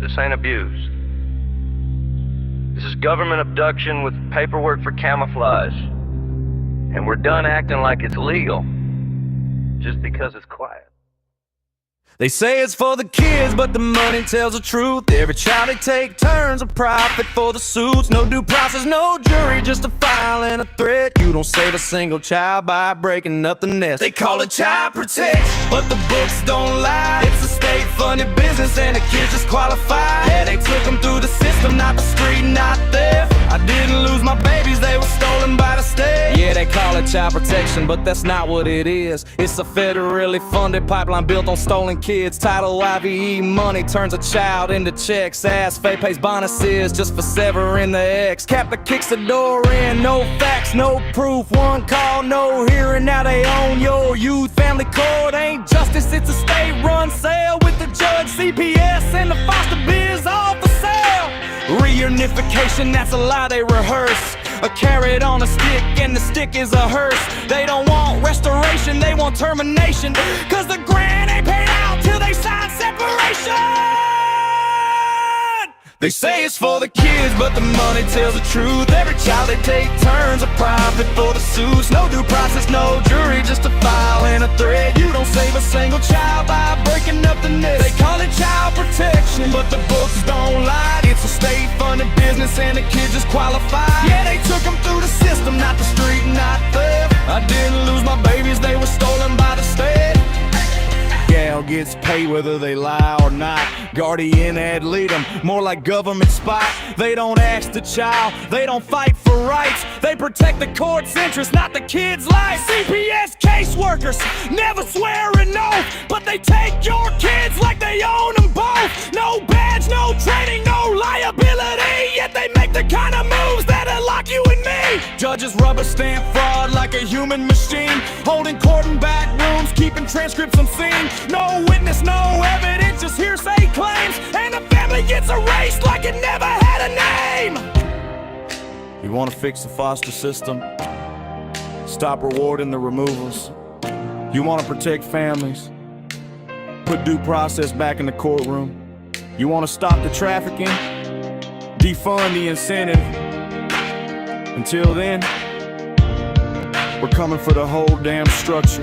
This ain't abuse. This is government abduction with paperwork for camouflage. And we're done acting like it's legal just because it's quiet. They say it's for the kids, but the money tells the truth. Every child they take turns a profit for the suits. No due process, no jury, just a file and a threat. You don't save a single child by breaking up the nest. They call it child protection, but the books don't lie. It's a state-funded business and the kids just qualify. Yeah, they took them through the system, not the street, not theft. I didn't lose my babies, they were stolen by the state. Yeah, they call it child protection, but that's not what it is. It's a federally funded pipeline built on stolen kids. Title IVE money turns a child into checks. Ass Faye pays bonuses just for severing the ex. Captain kicks the door in, no facts, no proof. One call, no hearing, now they own your youth. Family court ain't justice, it's a state-run sale with the judge, CPS, and the foster biz all for sale. Reunification, that's a lie they rehearse. A carrot on a stick and the stick is a hearse. They don't want restoration, they want termination. Cause the grant ain't paid out till they sign separation. They say it's for the kids, but the money tells the truth. Every child they take turns a profit for the suits. No due process, no jury, just a file and a thread. You don't save a single child by breaking up the nest. They call it child protection, but the books don't lie. It's a state-funded business and the kids just qualify. Yeah, they took them through the system, not the street, not theft. I didn't lose my babies, they were stolen by the state. Gal gets paid whether they lie or not. Guardian ad litem, more like government spy. They don't ask the child, they don't fight for rights. They protect the court's interest, not the kid's life. CPS caseworkers never swear an oath, but they take your kids like they own them both. No badge, no training, no liability, yet they make the kind of moves that'll lock you and me. Judges rubber stamp fraud like a human machine, holding court in back rooms, keeping transcripts unseen. No witness, no evidence, just hearsay claims, and the family gets erased like it never had a name. You wanna fix the foster system? Stop rewarding the removals. You wanna protect families? Put due process back in the courtroom. You wanna stop the trafficking? Defund the incentive. Until then, we're coming for the whole damn structure.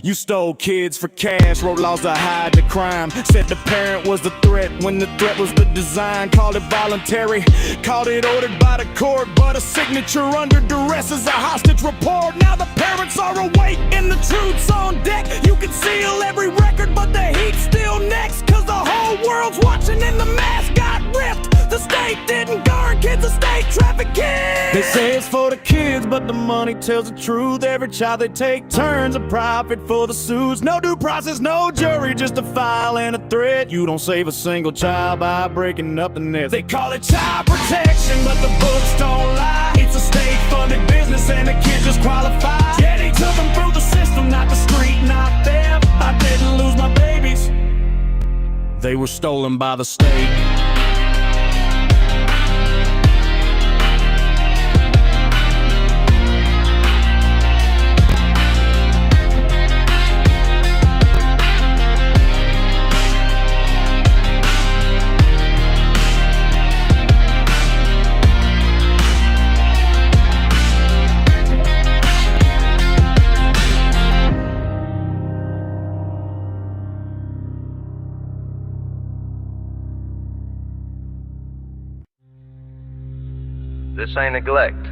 You stole kids for cash, wrote laws to hide the crime. Said the parent was the threat when the threat was the design. Called it voluntary, called it ordered by the court, but a signature under duress is a hostage report. Now the parents are awake and the truth's on deck. You can seal every record, but the heat's still next. Cause the whole world's watching and the mask got ripped. The state didn't guard kids, the state trafficked kids. They say it's for the kids, but the money tells the truth. Every child they take turns a profit for the suits. No due process, no jury, just a file and a thread. You don't save a single child by breaking up the nest. They call it child protection, but the books don't lie. It's a state-funded business and the kids just qualify. Yeah, they took them through the system, not the street, not them. I didn't lose my babies, they were stolen by the state. This ain't neglect.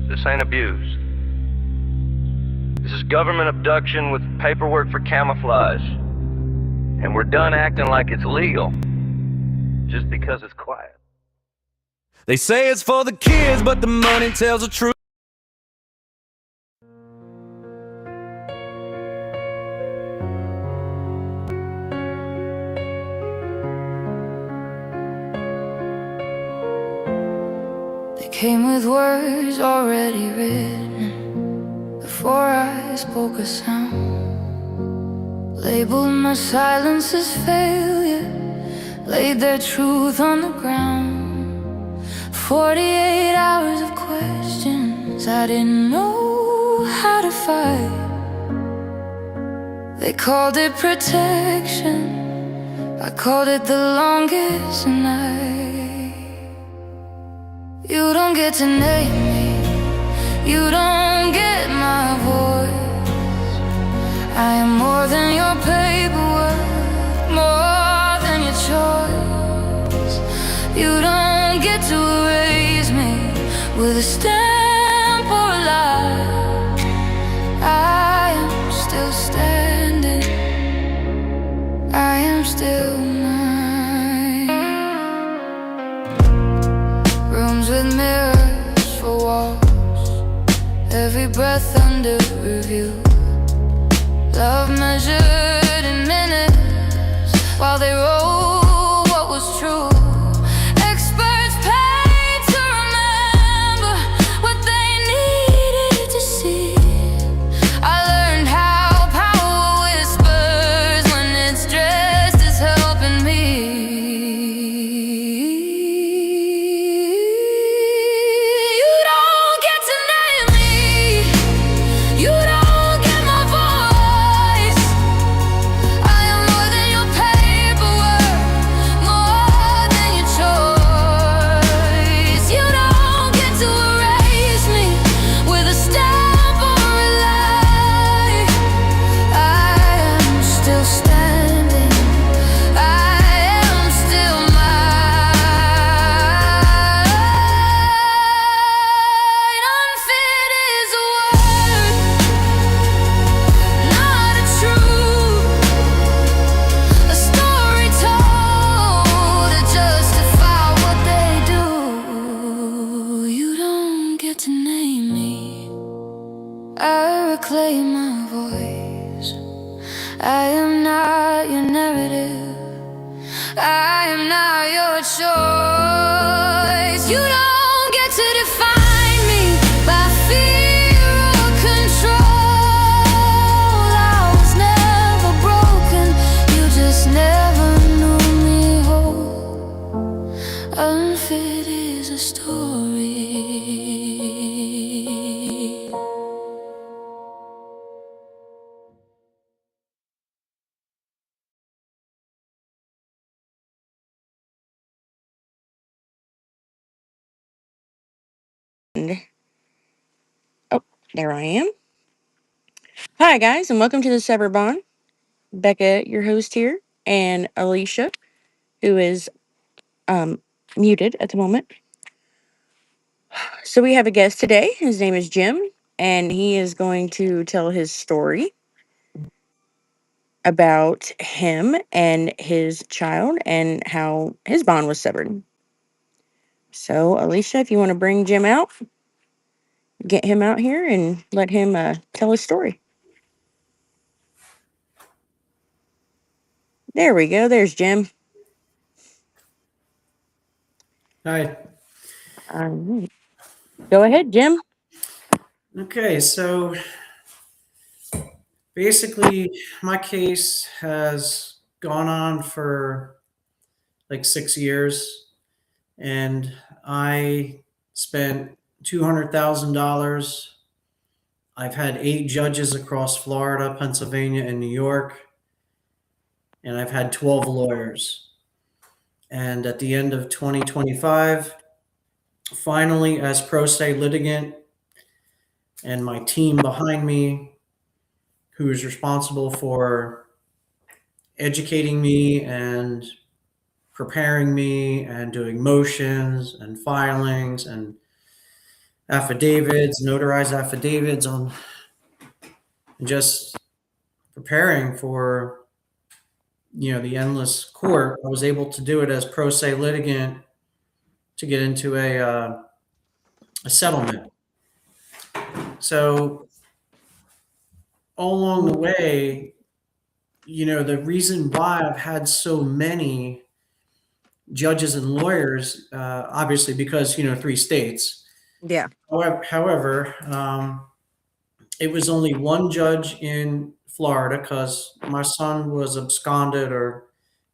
This ain't abuse. This is government abduction with paperwork for camouflage. And we're done acting like it's legal just because it's quiet. They say it's for the kids, but the money tells the truth. Came with words already written before I spoke a sound. Labeled my silence as failure, laid their truth on the ground. 48 hours of questions I didn't know how to fight. They called it protection, I I called it the longest night. You don't get to name me, you don't get my voice. I am more than your paperwork, more than your choice. You don't get to erase me with a stamp or a lie. I am still standing, I am still mine. Rooms with mirrors for walls, every breath under review. Love measured in minutes while they wrote what was true. Experts paid to remember what they needed to see. I learned how power whispers when it's dressed as helping me. You don't get to name me, you don't get my voice. I am more than your paperwork, more than your choice. You don't get to erase me with a stamp or a lie. I am still standing, I am still mine. Unfit is a word, not a truth. A story told to justify what they do. You don't get to name me, I reclaim my voice. I am not your narrative, I am not your choice. You don't get to define me by fear or control. I was never broken, you just never knew me whole. Unfit is a story. And- Oh, there I am. Hi, guys, and welcome to the Sever Bond. Becca, your host here, and Alicia, who is muted at the moment. So we have a guest today. His name is Jim, and he is going to tell his story about him and his child and how his bond was severed. So, Alicia, if you want to bring Jim out, get him out here and let him tell his story. There we go. There's Jim. Hi. All right. Go ahead, Jim. Okay, so basically, my case has gone on for like 6 years, and I spent $200,000. I've had 8 judges across Florida, Pennsylvania, and New York, and I've had 12 lawyers. And at the end of 2025, finally, as pro se litigant, and my team behind me, who is responsible for educating me and preparing me and doing motions and filings and affidavits, notarized affidavits on, and just preparing for, the endless court. I was able to do it as pro se litigant to get into a settlement. So all along the way, the reason why I've had so many judges and lawyers, obviously because 3 states. Yeah. However, it was only one judge in Florida because my son was absconded or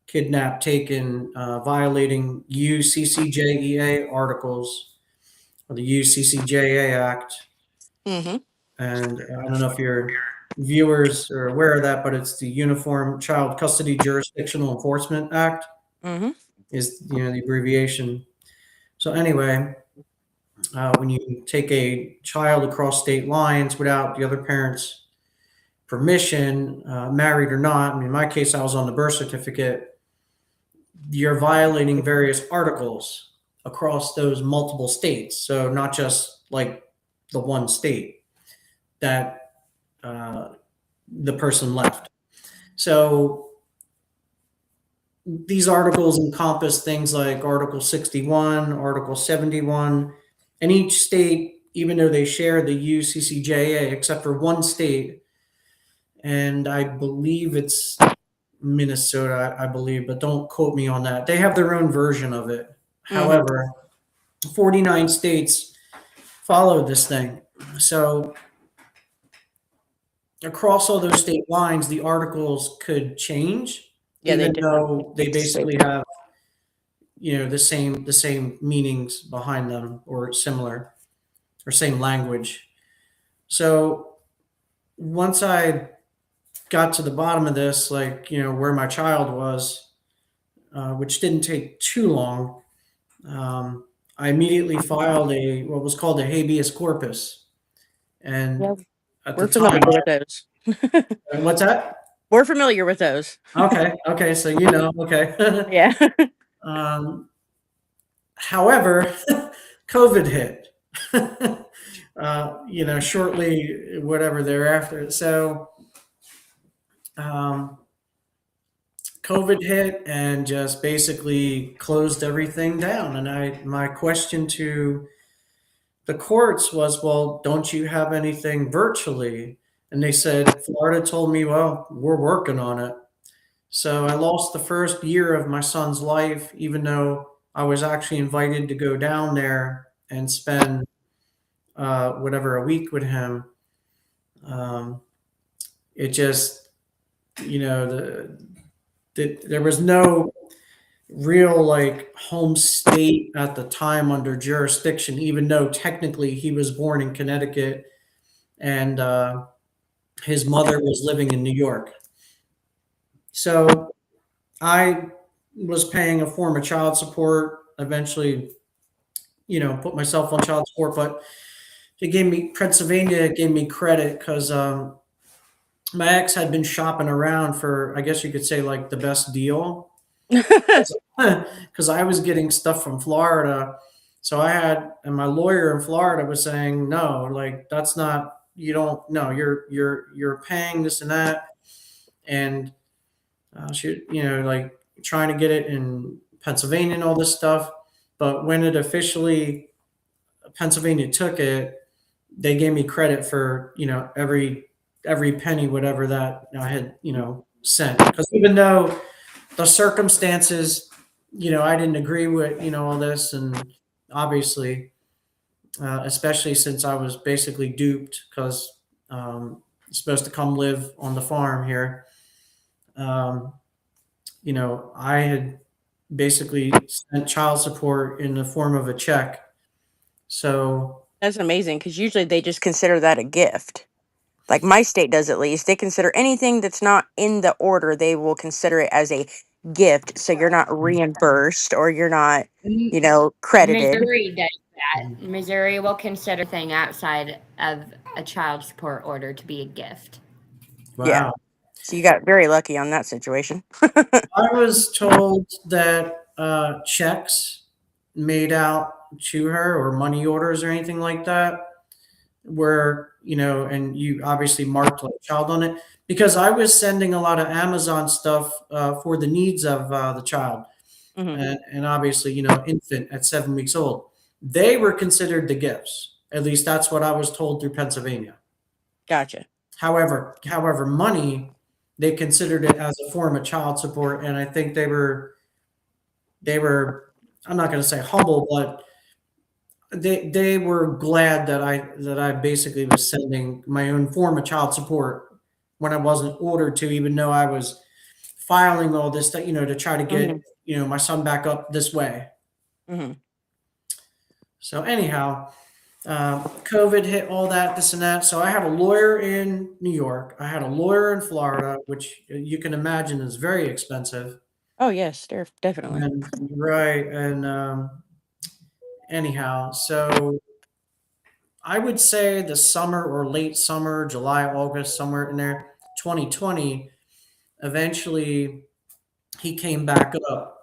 kidnapped, taken, violating UCCJEA articles or the UCCJA Act. Mm-hmm. And I don't know if you're viewers are aware of that, but it's the Uniform Child Custody Jurisdictional Enforcement Act Mm-hmm. is, the abbreviation. So anyway, when you take a child across state lines without the other parent's permission, married or not, I mean, in my case, I was on the birth certificate, you're violating various articles across those multiple states. So not just like the one state that the person left. So these articles encompass things like Article 61, Article 71, and each state, even though they share the UCCJA, except for one state, and I believe it's Minnesota, I believe, but don't quote me on that. They have their own version of it. Mm-hmm. However, 49 states follow this thing. So across all those state lines, the articles could change, Yeah, they even differ. though they basically have, the same meanings behind them or similar or same language. So once I got to the bottom of this, like, where my child was, which didn't take too long, I immediately filed what was called a habeas corpus. And Yeah, at the we're time, familiar with those. what's that? We're familiar with those. Okay, so okay. Yeah. um, However, COVID hit, shortly, whatever thereafter. So, um, COVID hit and just basically closed everything down. And my question to the courts was, well, don't you have anything virtually? And they said, Florida told me, well, we're working on it. So I lost the first year of my son's life, even though I was actually invited to go down there and spend whatever a week with him. Um, it just, there was no real like home state at the time under jurisdiction, even though technically he was born in Connecticut and his mother was living in New York. So I was paying a form of child support, eventually, put myself on child support, but Pennsylvania gave me credit because my ex had been shopping around for, I guess you could say, like the best deal because I was getting stuff from Florida. So and my lawyer in Florida was saying, no, like that's not, you don't, no, you're paying this and that. And she, like trying to get it in Pennsylvania and all this stuff. But when it officially, Pennsylvania took it, they gave me credit for, every penny, whatever that I had, sent. Because even though the circumstances, I didn't agree with, all this. And obviously, especially since I was basically duped because supposed to come live on the farm here. I had basically sent child support in the form of a check. So That's amazing because usually they just consider that a gift. Like my state does at least. They consider anything that's not in the order, they will consider it as a gift. So you're not reimbursed or you're not, credited. Missouri does that. Missouri will consider thing outside of a child support order to be a gift. wow. Yeah. So you got very lucky on that situation. I was told that checks made out to her or money orders or anything like that were, and you obviously marked like child on it because I was sending a lot of Amazon stuff for the needs of the child. Mhm. And obviously, infant at 7 weeks old. They were considered the gifts. At least that's what I was told through Pennsylvania. Gotcha. However, money, they considered it as a form of child support, and I think they were. I'm not going to say humble, but they were glad that I basically was sending my own form of child support when I wasn't ordered to, even though I was filing all this stuff, to try to get my son back up this way. Hmm. So anyhow, COVID hit, all that, this and that. So I had a lawyer in New York. I had a lawyer in Florida, which you can imagine is very expensive. Oh yes, definitely. And right, and anyhow, so I would say the summer or late summer, July, August, somewhere in there, 2020. Eventually, he came back up,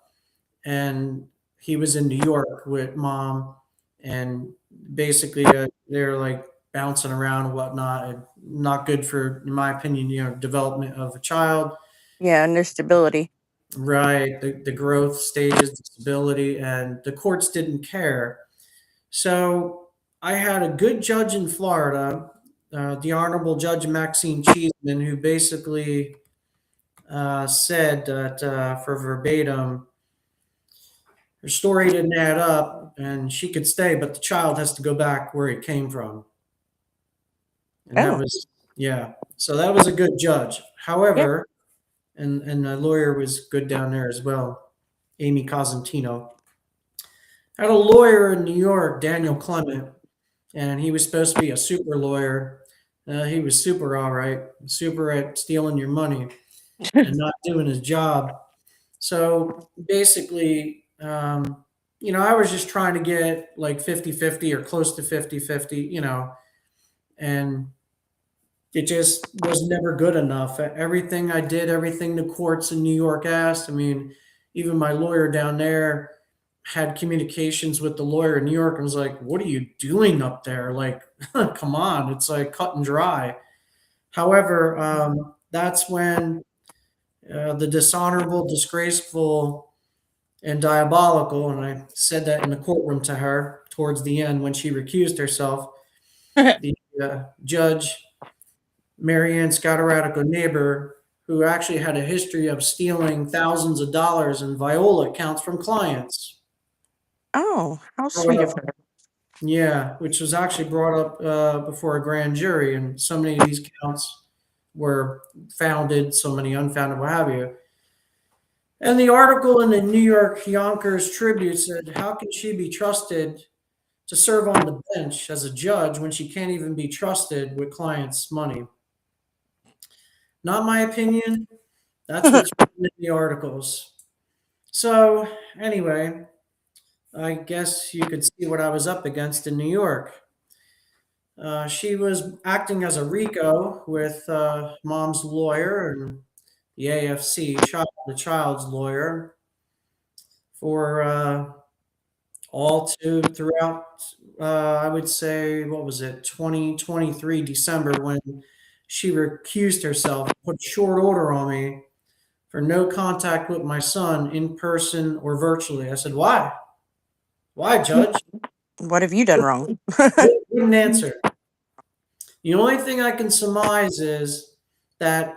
and he was in New York with mom, and basically they're like bouncing around and whatnot, and not good for, in my opinion, development of a child. Yeah, and there's stability. Right, the growth stages, disability, and the courts didn't care. So I had a good judge in Florida, the Honorable Judge Maxine Cheeseman, who basically said that for verbatim, her story didn't add up, and she could stay, but the child has to go back where it came from. And that Oh, was, yeah. So that was a good judge. yeah. However, and the lawyer was good down there as well, Amy Cosentino. I had a lawyer in New York, Daniel Clement, and he was supposed to be a super lawyer. He was super all right, super at stealing your money and not doing his job. So basically, I was just trying to get like 50-50 or close to 50-50, and it just was never good enough. Everything I did, everything the courts in New York asked, I mean, even my lawyer down there had communications with the lawyer in New York and was like, "What are you doing up there? Like, come on, it's like cut and dry." However, that's when the dishonorable, disgraceful, and diabolical, and I said that in the courtroom to her towards the end when she recused herself, the judge, Marianne Scataratico neighbor, who actually had a history of stealing thousands of dollars in Viola accounts from clients. Oh, how Brought sweet of up, her. yeah, which was actually brought up before a grand jury, and so many of these counts were founded, so many unfounded, what have you. And the article in the New York Yonkers Tribune said, "How can she be trusted to serve on the bench as a judge when she can't even be trusted with clients' money?" Not my opinion. That's what's written in the articles. So, anyway, I guess you could see what I was up against in New York. She was acting as a RICO with mom's lawyer and the AFC, the child's lawyer, for all throughout, I would say, what was it, 2023 December, when she recused herself, put a short order on me for no contact with my son in person or virtually. I said, "Why? Why, Judge?" What have you done wrong? Wouldn't answer. The only thing I can surmise is that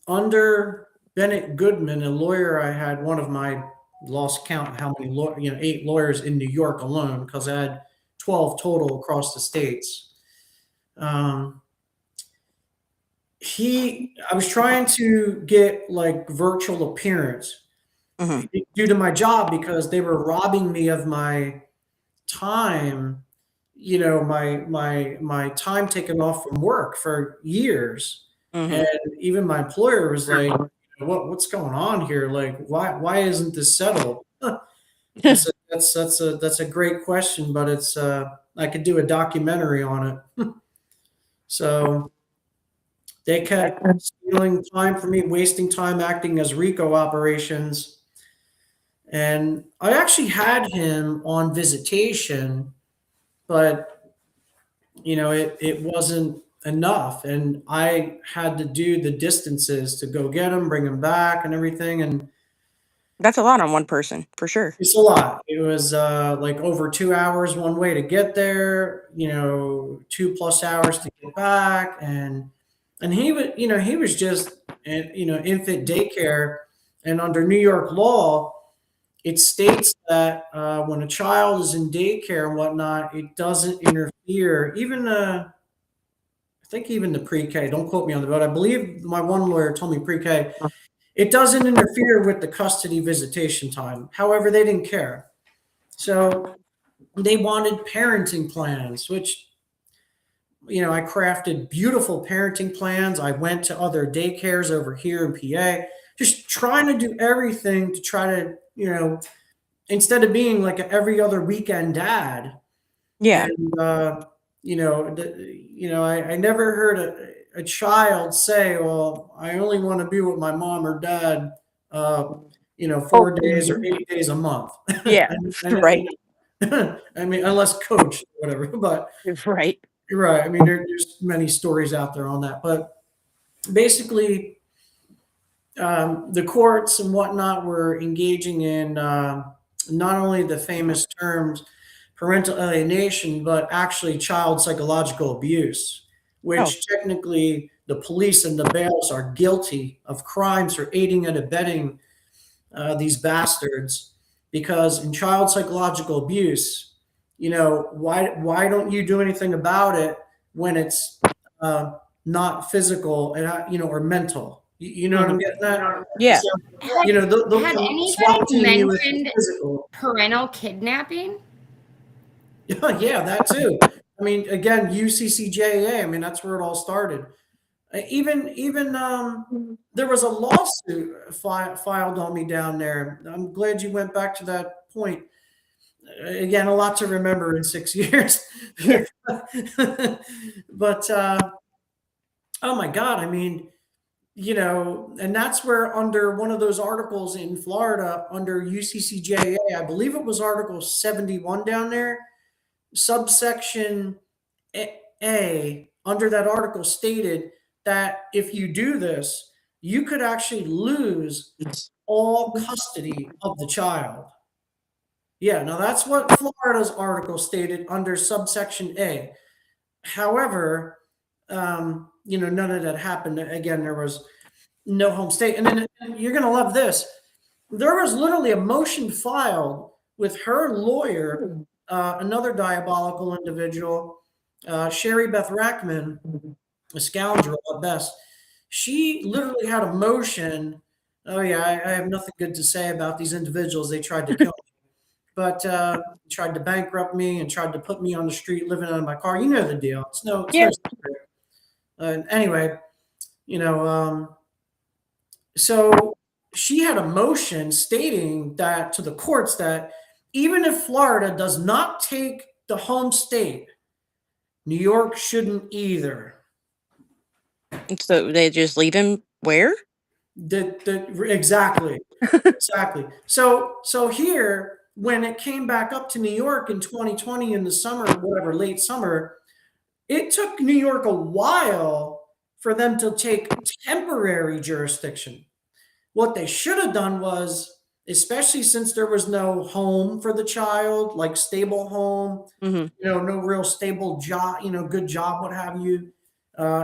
under Bennett Goodman, a lawyer I had, one of my, lost count how many 8 lawyers in New York alone, because I had 12 total across the states. Um, I was trying to get like virtual appearance Hmm. due to my job because they were robbing me of my time, my time taken off from work for years. Hmm. And even my employer was like, what's going on here? Like, why isn't this settled?" I said, that's a great question, but it's I could do a documentary on it. So they kept stealing time from me, wasting time acting as RICO operations. And I actually had him on visitation, but it wasn't enough. And I had to do the distances to go get him, bring him back and everything. And That's a lot on one person, for sure. it's a lot. It was like over 2 hours one way to get there, 2+ hours to get back. And he was just, infant daycare. And under New York law, it states that when a child is in daycare and whatnot, it doesn't interfere. I think even the pre-K, don't quote me on that, but I believe my one lawyer told me pre-K, it doesn't interfere with the custody visitation time. However, they didn't care. So They wanted parenting plans, which, I crafted beautiful parenting plans. I went to other daycares over here in PA, just trying to do everything to try to, instead of being like a every other weekend dad. Yeah. And, I never heard a child say, well, I only want to be with my mom or dad, Oh, 4 days or 8 days a month. yeah. Right. I mean, unless coach or whatever, but Right. you're right. I mean, there's many stories out there on that, but basically, the courts and whatnot were engaging in not only the famous terms parental alienation, but actually child psychological abuse, Oh. which technically the police and the bailiffs are guilty of crimes for aiding and abetting these bastards. Because in child psychological abuse, why don't you do anything about it when it's not physical and or mental? You know what I'm Mhm. getting at? Yeah. So, Had, they'll had come anybody SWAT team you with mentioned physical. parental kidnapping? Yeah, that too. I mean, again, UCCJA. I mean, that's where it all started. Even there was a lawsuit filed on me down there. I'm glad you went back to that point. Again, a lot to remember in 6 years. Yeah. But oh my God, I mean, and that's where under one of those articles in Florida under UCCJA, I believe it was Article 71 down there, subsection A, under that article stated that if you do this, you could actually lose all custody of the child. Yeah, now that's what Florida's article stated under subsection A. However, none of that happened. Again, there was no home state. And then you're going to love this. There was literally a motion filed with her lawyer, another diabolical individual, Sherry Beth Rackman, a scoundrel at best. She literally had a motion. Oh yeah, I have nothing good to say about these individuals. They tried to kill me, but tried to bankrupt me and tried to put me on the street, living out of my car. You know the deal. It's no Yeah. secret. Anyway, you know, so she had a motion stating that to the courts that even if Florida does not take the home state, New York shouldn't either. So they just leave him where? Exactly. Exactly. So here, when it came back up to New York in 2020 in the summer, whatever, late summer, it took New York a while for them to take temporary jurisdiction. What they should have done was, especially since there was no home for the child, like stable home, Hmm. no real stable job, good job, what have you,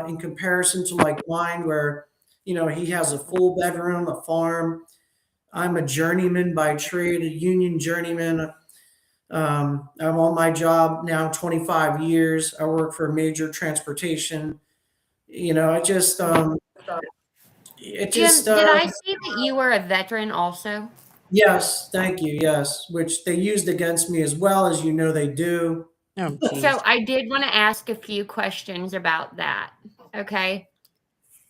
in comparison to like mine, where, he has a full bedroom, a farm. I'm a journeyman by trade, a union journeyman. I'm on my job now 25 years. I work for a major transportation. It just, Jim, did I see that you were a veteran also? yes, thank you. Yes, which they used against me as well, as they do. Oh, So geez. I did want to ask a few questions about that. Okay.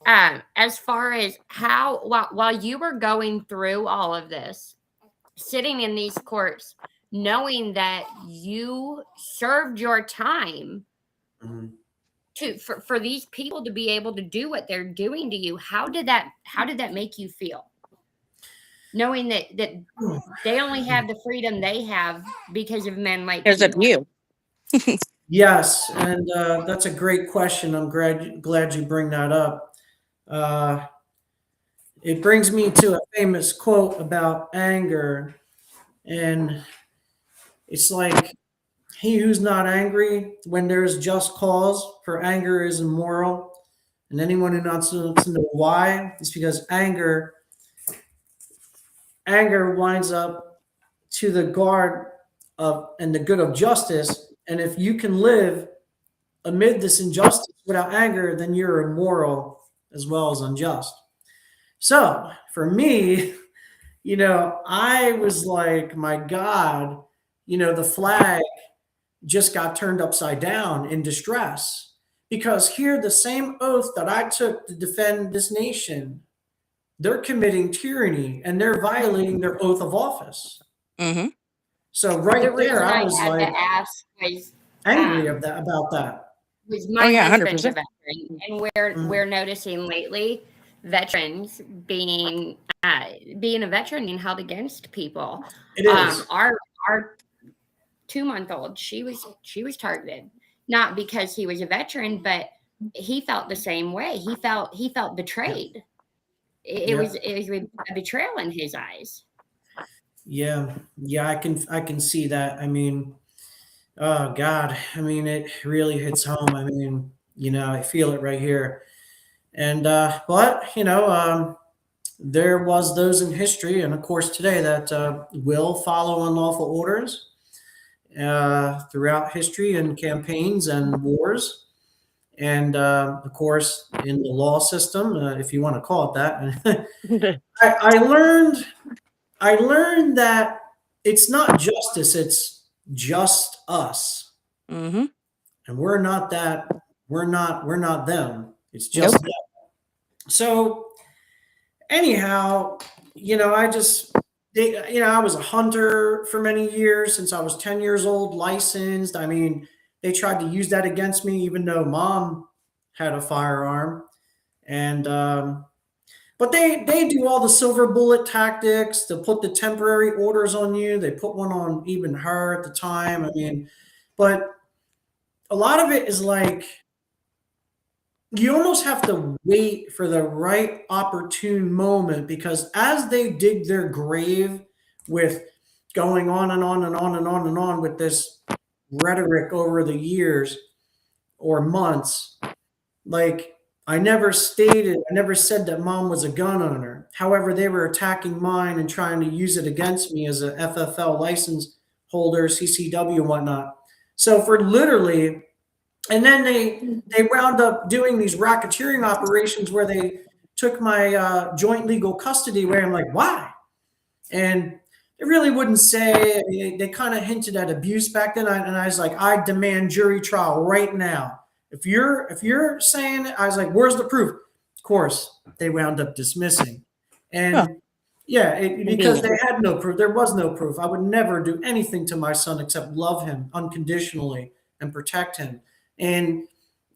As far as how, while you were going through all of this, sitting in these courts, knowing that you served your time Mhm. for these people to be able to do what they're doing to you, how did that make you feel? Knowing that they only have the freedom they have because of men like Because you. of you. Yes, and that's a great question. I'm glad you bring that up. Uh, it brings me to a famous quote about anger, and it's like, he who's not angry when there is just cause for anger is immoral. And anyone who wants to know why, it's because anger winds up to the guard of and the good of justice. And if you can live amid this injustice without anger, then you're immoral as well as unjust. So for me, I was like, my God, the flag just got turned upside down in distress. Because here, the same oath that I took to defend this nation, they're committing tyranny and they're violating their oath of office. Mm-hmm. So The right there, reason I I was had to like ask was angry about that. my Oh yeah, husband's a 100%. veteran, and we're noticing lately veterans being a veteran being held against people. It is. Our 2 month old, she was targeted, not because he was a veteran, but he felt the same way. He felt betrayed. It Yeah. was a betrayal in his eyes. Yeah. Yeah. I can see that. I mean, oh God. I mean, it really hits home. I mean, I feel it right here. And, but, there was those in history and of course today that will follow unlawful orders throughout history and campaigns and wars. And of course, in the law system, if you want to call it that, I learned that it's not justice; it's just us, Mm-hmm. and we're not that. We're not them. It's just Nope. them. So anyhow, I just I was a hunter for many years since I was 10 years old, licensed. I mean, they tried to use that against me, even though mom had a firearm. And but they do all the silver bullet tactics to put the temporary orders on you. They put one on even her at the time. I mean, but a lot of it is like you almost have to wait for the right opportune moment because as they dig their grave with going on and on and on and on and on with this rhetoric over the years or months, like I never said that mom was a gun owner. However, they were attacking mine and trying to use it against me as a FFL license holder, CCW and whatnot. So for literally, and then they wound up doing these racketeering operations where they took my joint legal custody away. I'm like, why? And they really wouldn't say. They kind of hinted at abuse back then, and I was like, I demand jury trial right now. If you're saying it, I was like, where's the proof? Of course, they wound up dismissing, Huh. and yeah, because Convenient. they had no proof. There was no proof. I would never do anything to my son except love him unconditionally and protect him. And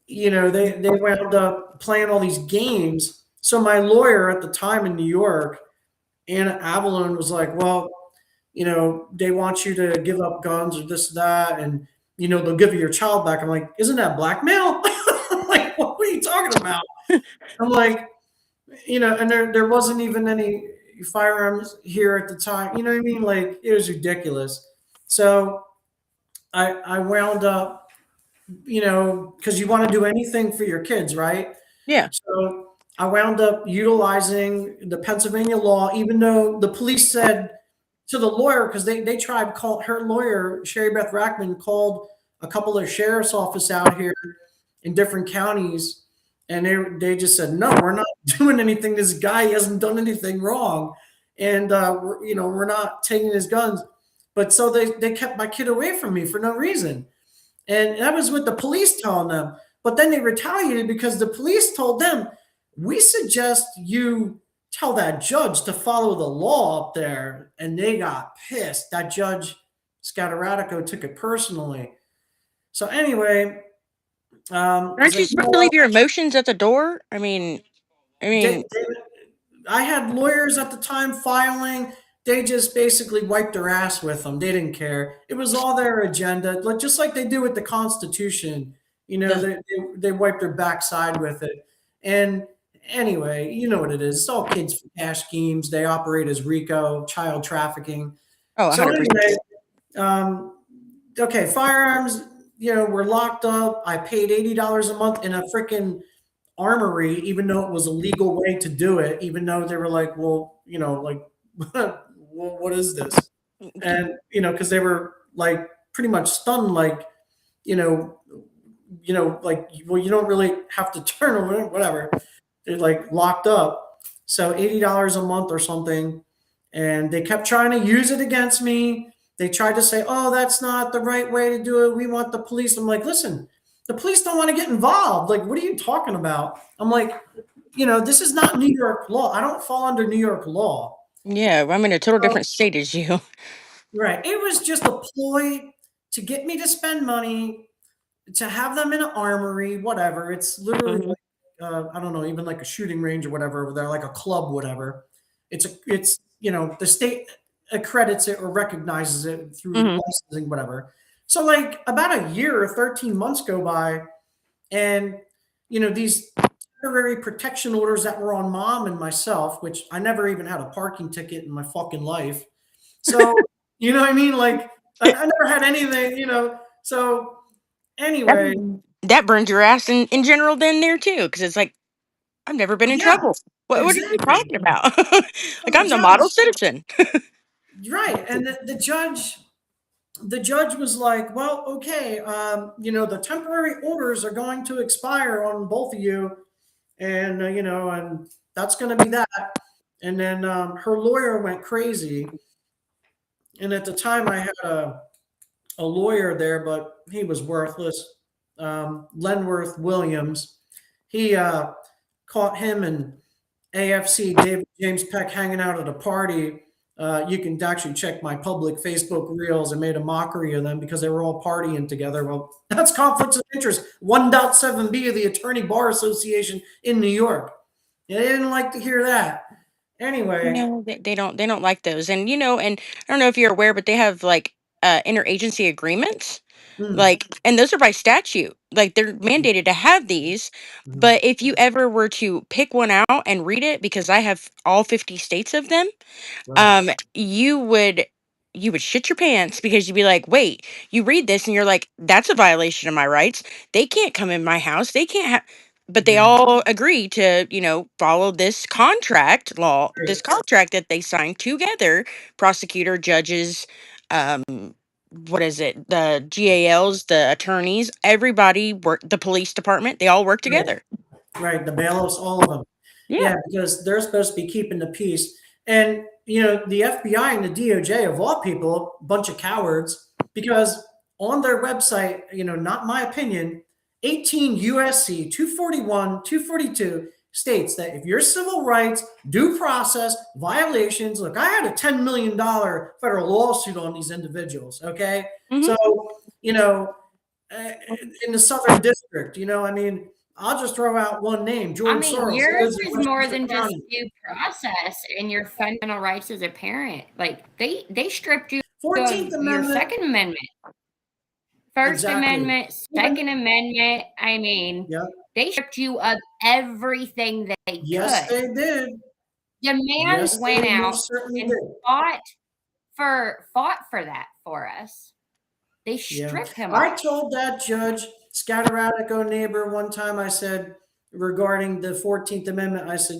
they wound up playing all these games. So my lawyer at the time in New York, Anna Avalon, was like, well, they want you to give up guns or this, that, and they'll give you your child back. I'm like, isn't that blackmail? I'm like, what are you talking about? I'm like, and there wasn't even any firearms here at the time. You know what I mean? Like it was ridiculous. So I wound up, because you want to do anything for your kids, right? Yeah. So I wound up utilizing the Pennsylvania law, even though the police said to the lawyer, because they tried, called her lawyer, Sherry Beth Rackman, called a couple of sheriff's office out here in different counties, and they just said, no, we're not doing anything. This guy hasn't done anything wrong, and we're not taking his guns. But so they kept my kid away from me for no reason. And that was with the police telling them. But then they retaliated because the police told them, we suggest you tell that judge to follow the law up there. And they got pissed. That judge, Scataratico, took it personally. So anyway, Aren't you supposed to leave your emotions at the door? I mean, I had lawyers at the time filing. They just basically wiped their ass with them. They didn't care. It was all their agenda, just like they do with the Constitution. They wipe their backside with it. And anyway, you know what it is. It's all kids for cash schemes. They operate as RICO, child trafficking. oh, So 100%. anyway, okay, firearms, were locked up. I paid $80 a month in a freaking armory, even though it was a legal way to do it, even though they were like, well, like, what is this? And, because they were like pretty much stunned, like, like, well, you don't really have to turn or whatever. They're like locked up. So $80 a month or something. And they kept trying to use it against me. they tried to say, oh, that's not the right way to do it. We want the police. I'm like, listen, the police don't want to get involved. Like, what are you talking about? I'm like, this is not New York law. I don't fall under New York law. Yeah, I'm in a total So, different state as you. right. It was just a ploy to get me to spend money, to have them in an armory, whatever. It's literally Mhm. like, I don't know, even like a shooting range or whatever over there, like a club, whatever. It's the state accredits it or recognizes it through Mhm. licensing, whatever. So like about a year or 13 months go by, and these temporary protection orders that were on mom and myself, which I never even had a parking ticket in my fucking life. So you know what I mean? Like I never had anything. So That anyway, that burned your ass in general then there too, because it's like I've never been in yeah, trouble. What are you exactly. talking about? So Like the I'm the model judge, citizen. right, and the judge was like, well, okay, the temporary orders are going to expire on both of you, and and that's going to be that. And then her lawyer went crazy, and at the time I had a lawyer there, but he was worthless. Lenworth Williams, he caught him and AFC David James Peck hanging out at a party. You can actually check my public Facebook reels. I made a mockery of them because they were all partying together. Well, that's conflicts of interest. 1.7b of the Attorney Bar Association in New York. They didn't like to hear that. Anyway, No, they don't like those. And I don't know if you're aware, but they have like interagency agreements. mm, Like, and those are by statute. Like they're mandated to have these. mm, But if you ever were to pick one out and read it, because I have all 50 states of them, right, um, you would you would shit your pants because you'd be like, wait, you read this and you're like, that's a violation of my rights. They can't come in my house. They can't have, but they yeah, all agree to, follow this contract law, right, this contract that they signed together, prosecutor, judges, um, what is it? The GALs, the attorneys, everybody work, the police department, they all work right. together. Right, the bailiffs, all of them. Yeah. Yeah, because they're supposed to be keeping the peace. And, the FBI and the DOJ, of all people, bunch of cowards, because on their website, not my opinion, 18 USC 241, 242 states that if your civil rights, due process, violations, look, I had a $10 million federal lawsuit on these individuals, okay? Hmm. So, you know, uh, in the Southern District, I mean, I'll just throw out one name, I George mean, Soros. He yours lives in is more Westchester than just County. due process and your fundamental rights as a parent. Like they stripped you 14th of your Amendment, Second Amendment, First exactly. Amendment, Even, Second Amendment. I mean, yeah, they stripped you of everything they yes, could. they did. The man Yes, went they out most certainly and did. fought for that for us. They Yeah. strip him I off. told that judge, Scatteratico neighbor, one time I said, regarding the 14th Amendment, I said,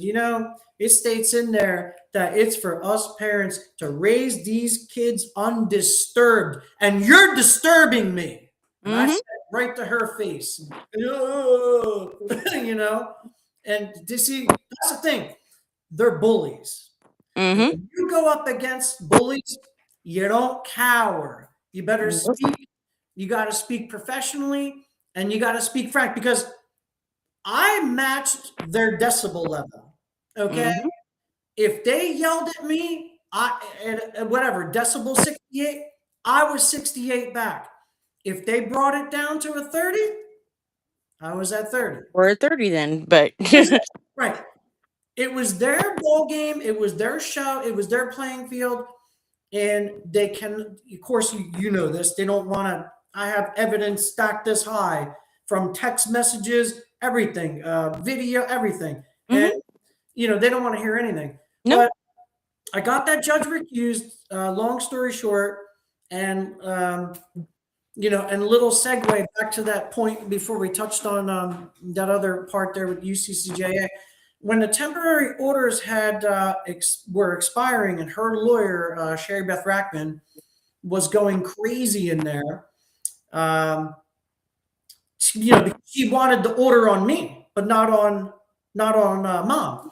it states in there that it's for us parents to raise these kids undisturbed, and you're disturbing me. And I Hmm. said right to her face, you know, and to see, that's the thing, they're bullies. And Hmm. when you go up against bullies, you don't cower. You better speak. You got to speak professionally, and you got to speak frank, because I matched their decibel level. Okay. Hmm. If they yelled at me, whatever, decibel 68, I was 68 back. If they brought it down to a 30, I was at 30. We're at 30 then, but That's it. Right. It was their ball game. It was their show. It was their playing field. And they can, of course, you know this. They don't want to. I have evidence stacked this high from text messages, everything, video, everything. And, hmm they don't want to hear anything. no. But I got that judge recused, long story short. And, and a little segue back to that point before we touched on that other part there with UCCJA. When the temporary orders were expiring, and her lawyer, Sherry Beth Rackman, was going crazy in there, because she wanted the order on me, but not on mom.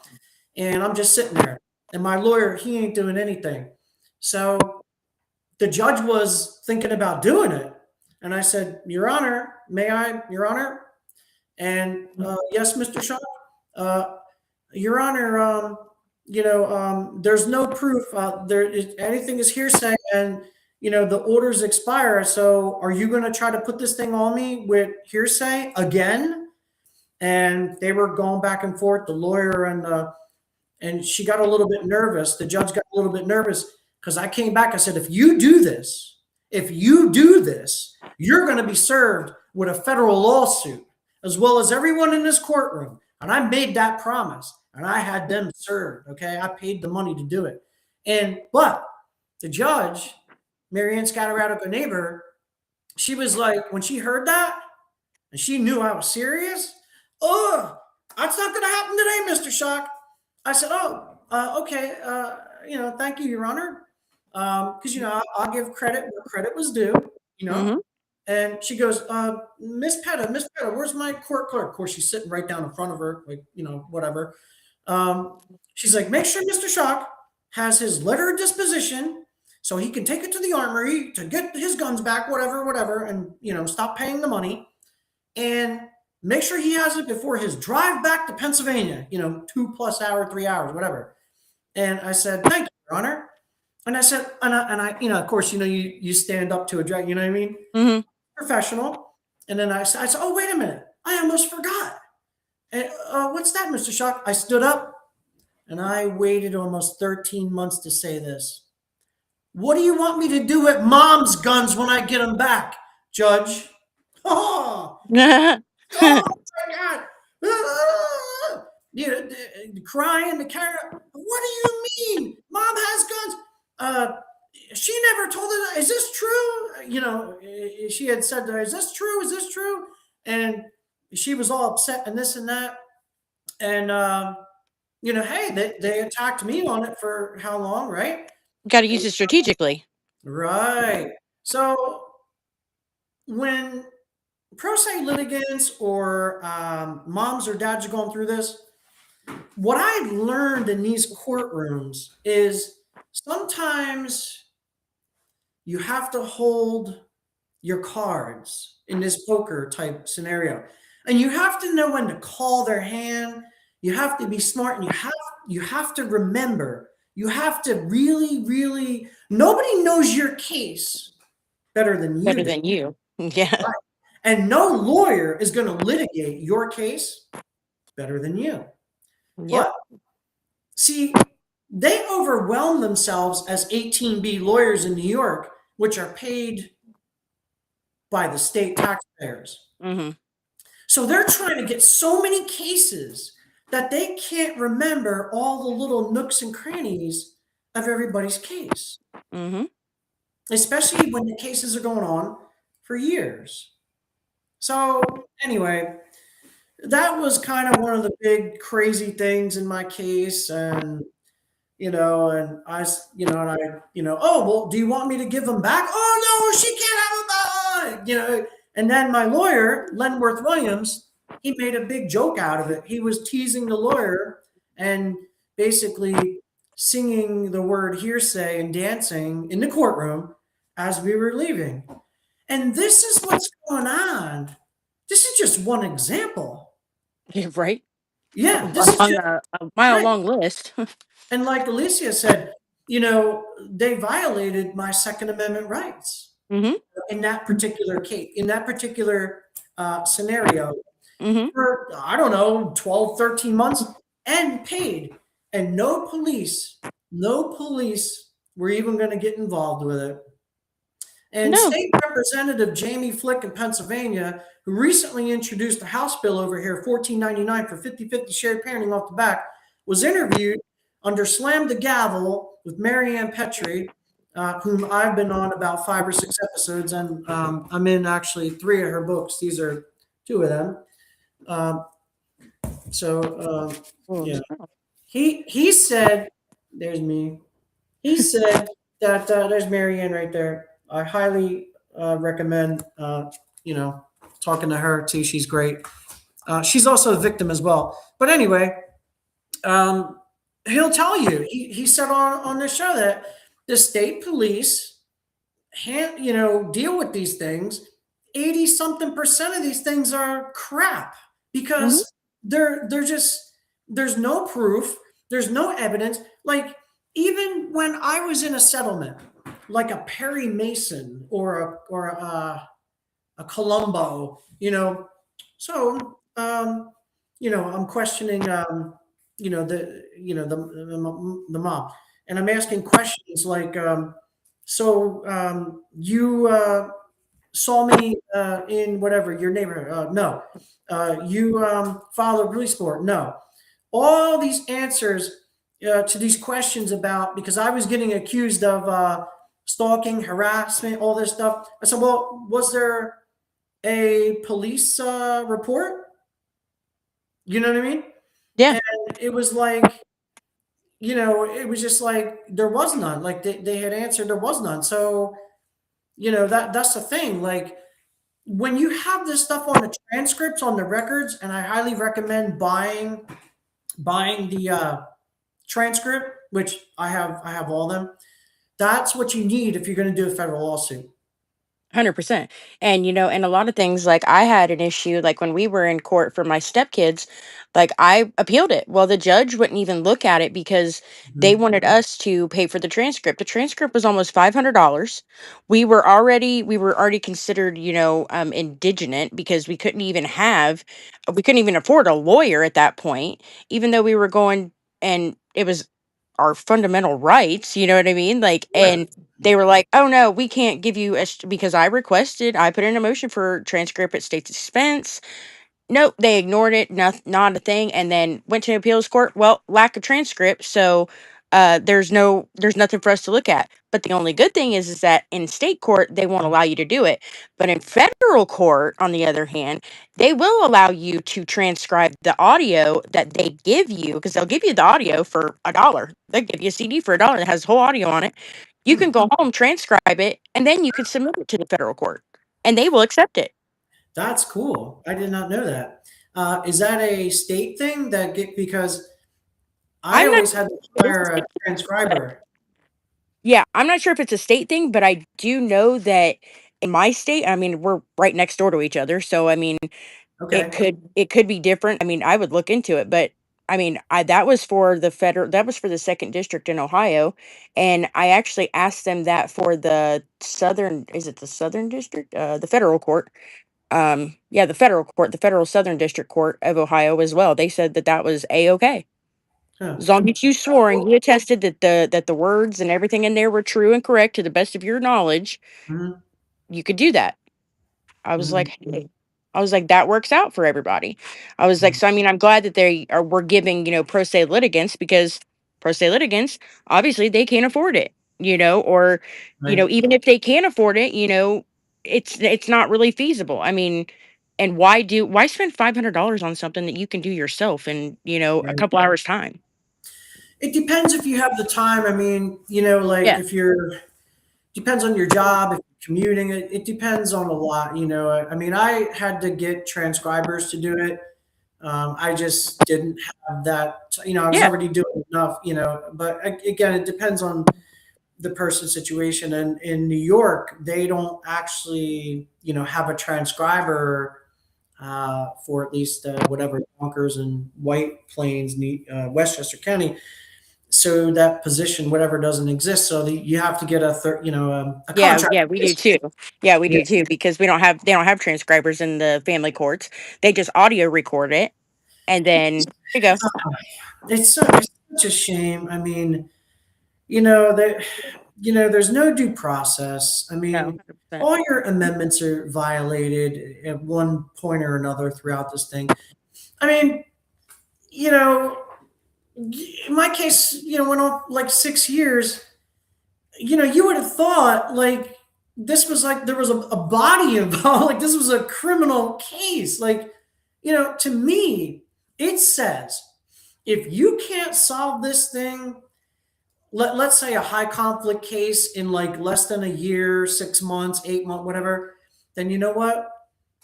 And I'm just sitting there, and my lawyer, he ain't doing anything. So the judge was thinking about doing it. And I said, Your Honor, may I, Your Honor? And yes, Mr. Shaw. Your Honor, there's no proof. Anything is hearsay, and the orders expire. So, are you going to try to put this thing on me with hearsay again? And they were going back and forth, the lawyer and she got a little bit nervous. The judge got a little bit nervous because I came back. I said, if you do this, you're going to be served with a federal lawsuit, as well as everyone in this courtroom. And I made that promise, and I had them served. Okay, I paid the money to do it. But the judge, Marianne Scatteratico neighbor, she was like, when she heard that, and she knew I was serious. Oh, that's not going to happen today, Mr. Shock. I said, okay. Thank you, Your Honor. Because, I'll give credit where credit was due, Mhm. And she goes, Miss Petta, where's my court clerk? Of course, she's sitting right down in front of her, like, whatever. She's like, make sure Mr. Shock has his letter of disposition so he can take it to the armory to get his guns back, whatever, and, stop paying the money. And make sure he has it before his drive back to Pennsylvania, 2+ hours, 3 hours, whatever. And I said, thank you, Your Honor. And I said, and I of course, you stand up to a drag, you know what I mean? Mhm. Professional. And then I said, oh, wait a minute. I almost forgot. And, what's that, Mr. Shock? I stood up and I waited almost 13 months to say this. What do you want me to do with Mom's guns when I get them back, Judge? Oh, oh my God. Crying, the camera. What do you mean? Mom has guns. She never told her. Is this true? She had said to her, is this true? Is this true? And she was all upset and this and that. And, hey, they attacked me on it for how long, right? Got to use it strategically. Right. So when pro se litigants or moms or dads are going through this, what I learned in these courtrooms is sometimes you have to hold your cards in this poker type scenario, and you have to know when to call their hand. You have to be smart, and you have to remember. You have to really. Nobody knows your case better than you. Better than you. Yeah. Right. And no lawyer is going to litigate your case better than you. Yep. But see, they overwhelm themselves as 18B lawyers in New York, which are paid by the state taxpayers. Mhm. So they're trying to get so many cases that they can't remember all the little nooks and crannies of everybody's case, Mhm. especially when the cases are going on for years. So anyway, that was kind of one of the big crazy things in my case. And, and I, oh, well, do you want me to give them back? Oh, no, she can't have them back. And then my lawyer, Lenworth Williams, he made a big joke out of it. He was teasing the lawyer and basically singing the word hearsay and dancing in the courtroom as we were leaving. And this is what's going on. This is just one example. Yeah, right. Yeah, this is On just, a mile-long list. and like Alicia said, they violated my Second Amendment rights Mhm. in that particular case, in that particular scenario Mhm. for, I don't know, 12, 13 months and paid. And no police were even going to get involved with it. And No. State Representative Jamie Flick in Pennsylvania, who recently introduced a House bill over here, 1499 for 50-50 shared parenting off the back, was interviewed under Slam the Gavel with Marianne Petrie, whom I've been on about 5 or 6 episodes, and I'm in actually 3 of her books. These are 2 of them. Yeah. He said, there's me. He said that there's Marianne right there. I highly recommend, talking to her too. She's great. She's also a victim as well. But anyway, he'll tell you. He said on the show that the state police deal with these things, 80 something percent of these things are crap Hmm. because they're just, there's no proof, there's no evidence. Like, even when I was in a settlement, like a Perry Mason or a Colombo, so I'm questioning the mob, and I'm asking questions like, you saw me in whatever your neighborhood? No. You follow police sport? No. All these answers to these questions about, because I was getting accused of stalking, harassment, all this stuff. I said, well, was there a police report? You know what I mean? Yeah, And it was like, it was just like there was none. Like they had answered there was none. So, that's the thing. Like, when you have this stuff on the transcripts, on the records, and I highly recommend buying the transcript, which I have all of them. That's what you need if you're going to do a federal lawsuit. 100%. And and a lot of things, like I had an issue like when we were in court for my stepkids, like I appealed it. Well, the judge wouldn't even look at it because they Mhm. wanted us to pay for the transcript. The transcript was almost $500. We were already considered, indigent because we couldn't even afford a lawyer at that point, even though we were going, and it was our fundamental rights, you know what I mean? Like, Right. and they were like, "Oh no, we can't give you because I put in a motion for transcript at state's expense." Nope, they ignored it. Not a thing. And then went to appeals court. Well, lack of transcript, so there's nothing for us to look at. But the only good thing is that in state court they won't allow you to do it. But in federal court, on the other hand, they will allow you to transcribe the audio that they give you, because they'll give you the audio for $1. They'll give you a CD for $1 that has whole audio on it. You Hmm. can go home, transcribe it, and then you can submit it to the federal court, and they will accept it. That's cool. I did not know that. Is that a state thing that get, because I I'm not always had to sure if it is a hire a state thing, but transcriber. yeah, I'm not sure if it's a state thing, but I do know that in my state, I mean, we're right next door to each other, so I mean, it Okay. could be different. I mean, I would look into it, but I mean, I that was for the second district in Ohio, and I actually asked them that for the southern, is it the southern district? The federal court. Yeah, the federal court, the federal southern district court of Ohio as well. They said that that was a-okay. Huh. As long as you swore and you attested that the words and everything in there were true and correct to the best of your knowledge, Mhm. you could do that. I was Mhm. like, "Hey," I was like, "That works out for everybody." I was like, Mhm. "So, I mean, I'm glad that we're giving, pro se litigants, because pro se litigants, obviously they can't afford it, or, Right. even if they can afford it, it's not really feasible. I mean, and why spend $500 on something that you can do yourself in, a Right. couple hours time?" It depends if you have the time. I mean, like Yeah. if you're, depends on your job, if you're commuting, it depends on a lot, I mean, I had to get transcribers to do it. I just didn't have that, I was Yeah. already doing enough, but again, it depends on the person's situation. And in New York, they don't actually, have a transcriber for at least whatever Yonkers and White Plains, Westchester County. So that position, whatever, doesn't exist. So you have to get a Yeah, contract. yeah, we do too. Yeah, we Yeah. do too, because they don't have transcribers in the family courts. They just audio record it, and then there you go. It's such a shame. I mean, that, there's no due process. I No, mean, 100%. all your amendments are violated at one point or another throughout this thing. I mean, you know, in my case, went on like 6 years. You would have thought like this was like there was a body involved, like this was a criminal case. Like, to me, it says if you can't solve this thing, let's say a high conflict case in like less than a year, 6 months, 8 months, whatever, then you know what?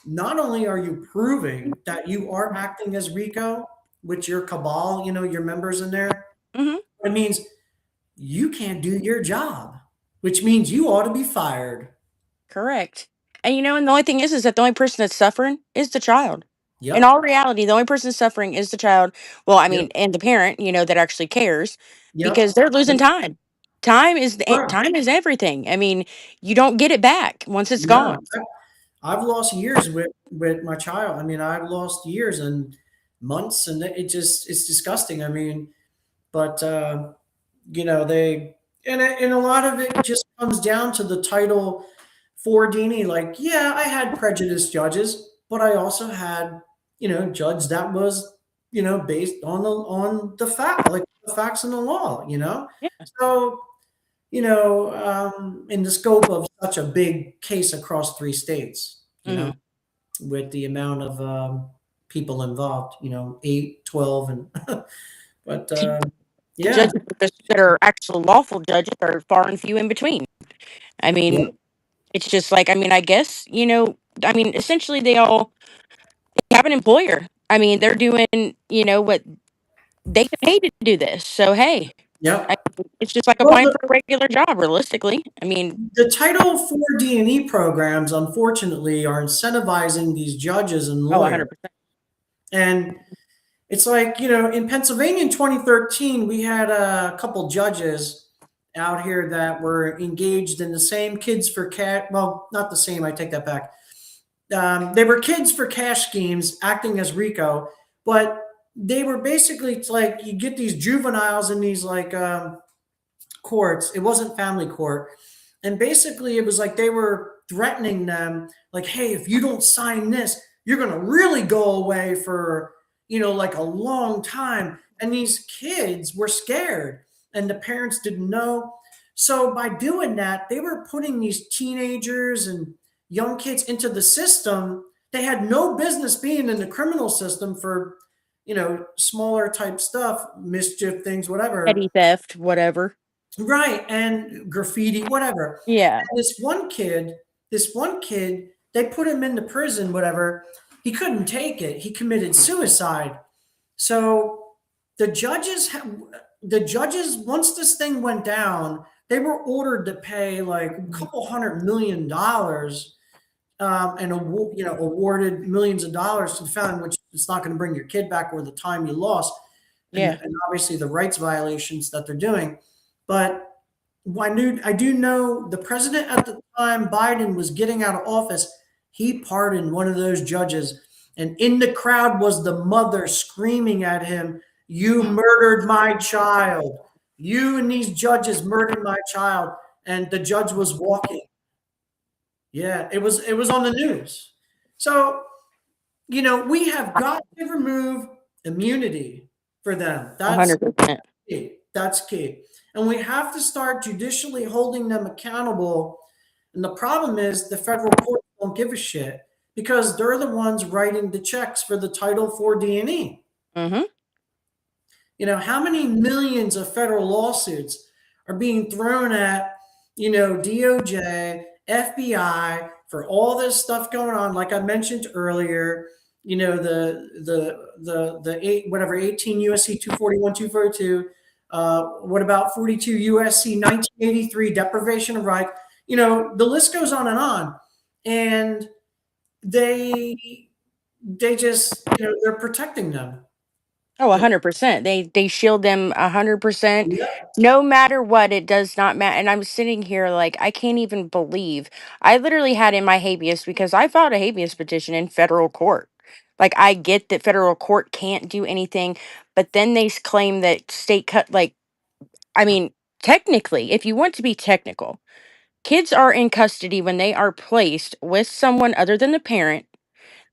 Not only are you proving that you are acting as RICO with your cabal, your members in there, Mhm. it means you can't do your job. which means you ought to be fired. Correct. And and the only thing is that the only person that's suffering is the child. In Yep. all reality, the only person suffering is the child. Well, I Yep. mean, and the parent, that actually cares, Yep. because they're losing time. Right. Time is everything. I mean, you don't get it back once it's No, gone. I've lost years with my child. I mean, I've lost years and months, and it's disgusting. I mean, but they and a lot of it just comes down to the Title 4 D&E. Like, yeah, I had prejudiced judges, but I also had judge that was based on the fact, like the facts and the law. Yeah. So in the scope of such a big case across 3 states, Hmm. with the amount of people involved, 8, 12, and but The yeah, judges that are actual lawful judges are far and few in between. I yeah, mean, it's just like, I mean, I guess, essentially they all have an employer. I mean, they're doing, what they get paid to do this. So, hey, yeah. it's just like Well, applying for a regular job, realistically. I mean, the Title 4 D&E programs, unfortunately, are incentivizing these judges and oh, lawyers. 100%. And it's like, in Pennsylvania in 2013, we had a couple judges out here that were engaged in the same kids for cat. Well, not the same. I take that back. They were kids for cash schemes acting as RICO, but they were basically, it's like you get these juveniles in these like courts. It wasn't family court. And basically, it was like they were threatening them, like, hey, if you don't sign this, you're going to really go away for, like a long time. And these kids were scared and the parents didn't know. So by doing that, they were putting these teenagers and young kids into the system. They had no business being in the criminal system for, smaller type stuff, mischief things, whatever. Petty theft, whatever. Right. And graffiti, whatever. Yeah. And this one kid, they put him into prison, whatever. He couldn't take it. He committed suicide. So the judges, once this thing went down, they were ordered to pay like a couple $100 million, and awarded millions of dollars to the family, which it's not going to bring your kid back or the time you lost, and, Yeah. and obviously the rights violations that they're doing. But I do know the president at the time, Biden, was getting out of office. He pardoned one of those judges, and in the crowd was the mother screaming at him, "You murdered my child! You and these judges murdered my child!" And the judge was walking. Yeah, it was on the news. So, we have got to remove immunity for them. That's 100%. key. That's key. And we have to start judicially holding them accountable. And the problem is the federal courts don't give a shit because they're the ones writing the checks for the Title 4 D&E. Hmm. How many millions of federal lawsuits are being thrown at, DOJ, FBI for all this stuff going on? Like I mentioned earlier, the eight whatever 18 USC 241 242. What about 42 USC 1983 deprivation of right? The list goes on, and they just they're protecting them. Oh, 100%. They shield them 100%. Yeah. No matter what, it does not matter. And I'm sitting here like I can't even believe I literally had in my habeas because I filed a habeas petition in federal court. Like I get that federal court can't do anything, but then they claim that state cut like I mean, technically, if you want to be technical, kids are in custody when they are placed with someone other than the parent.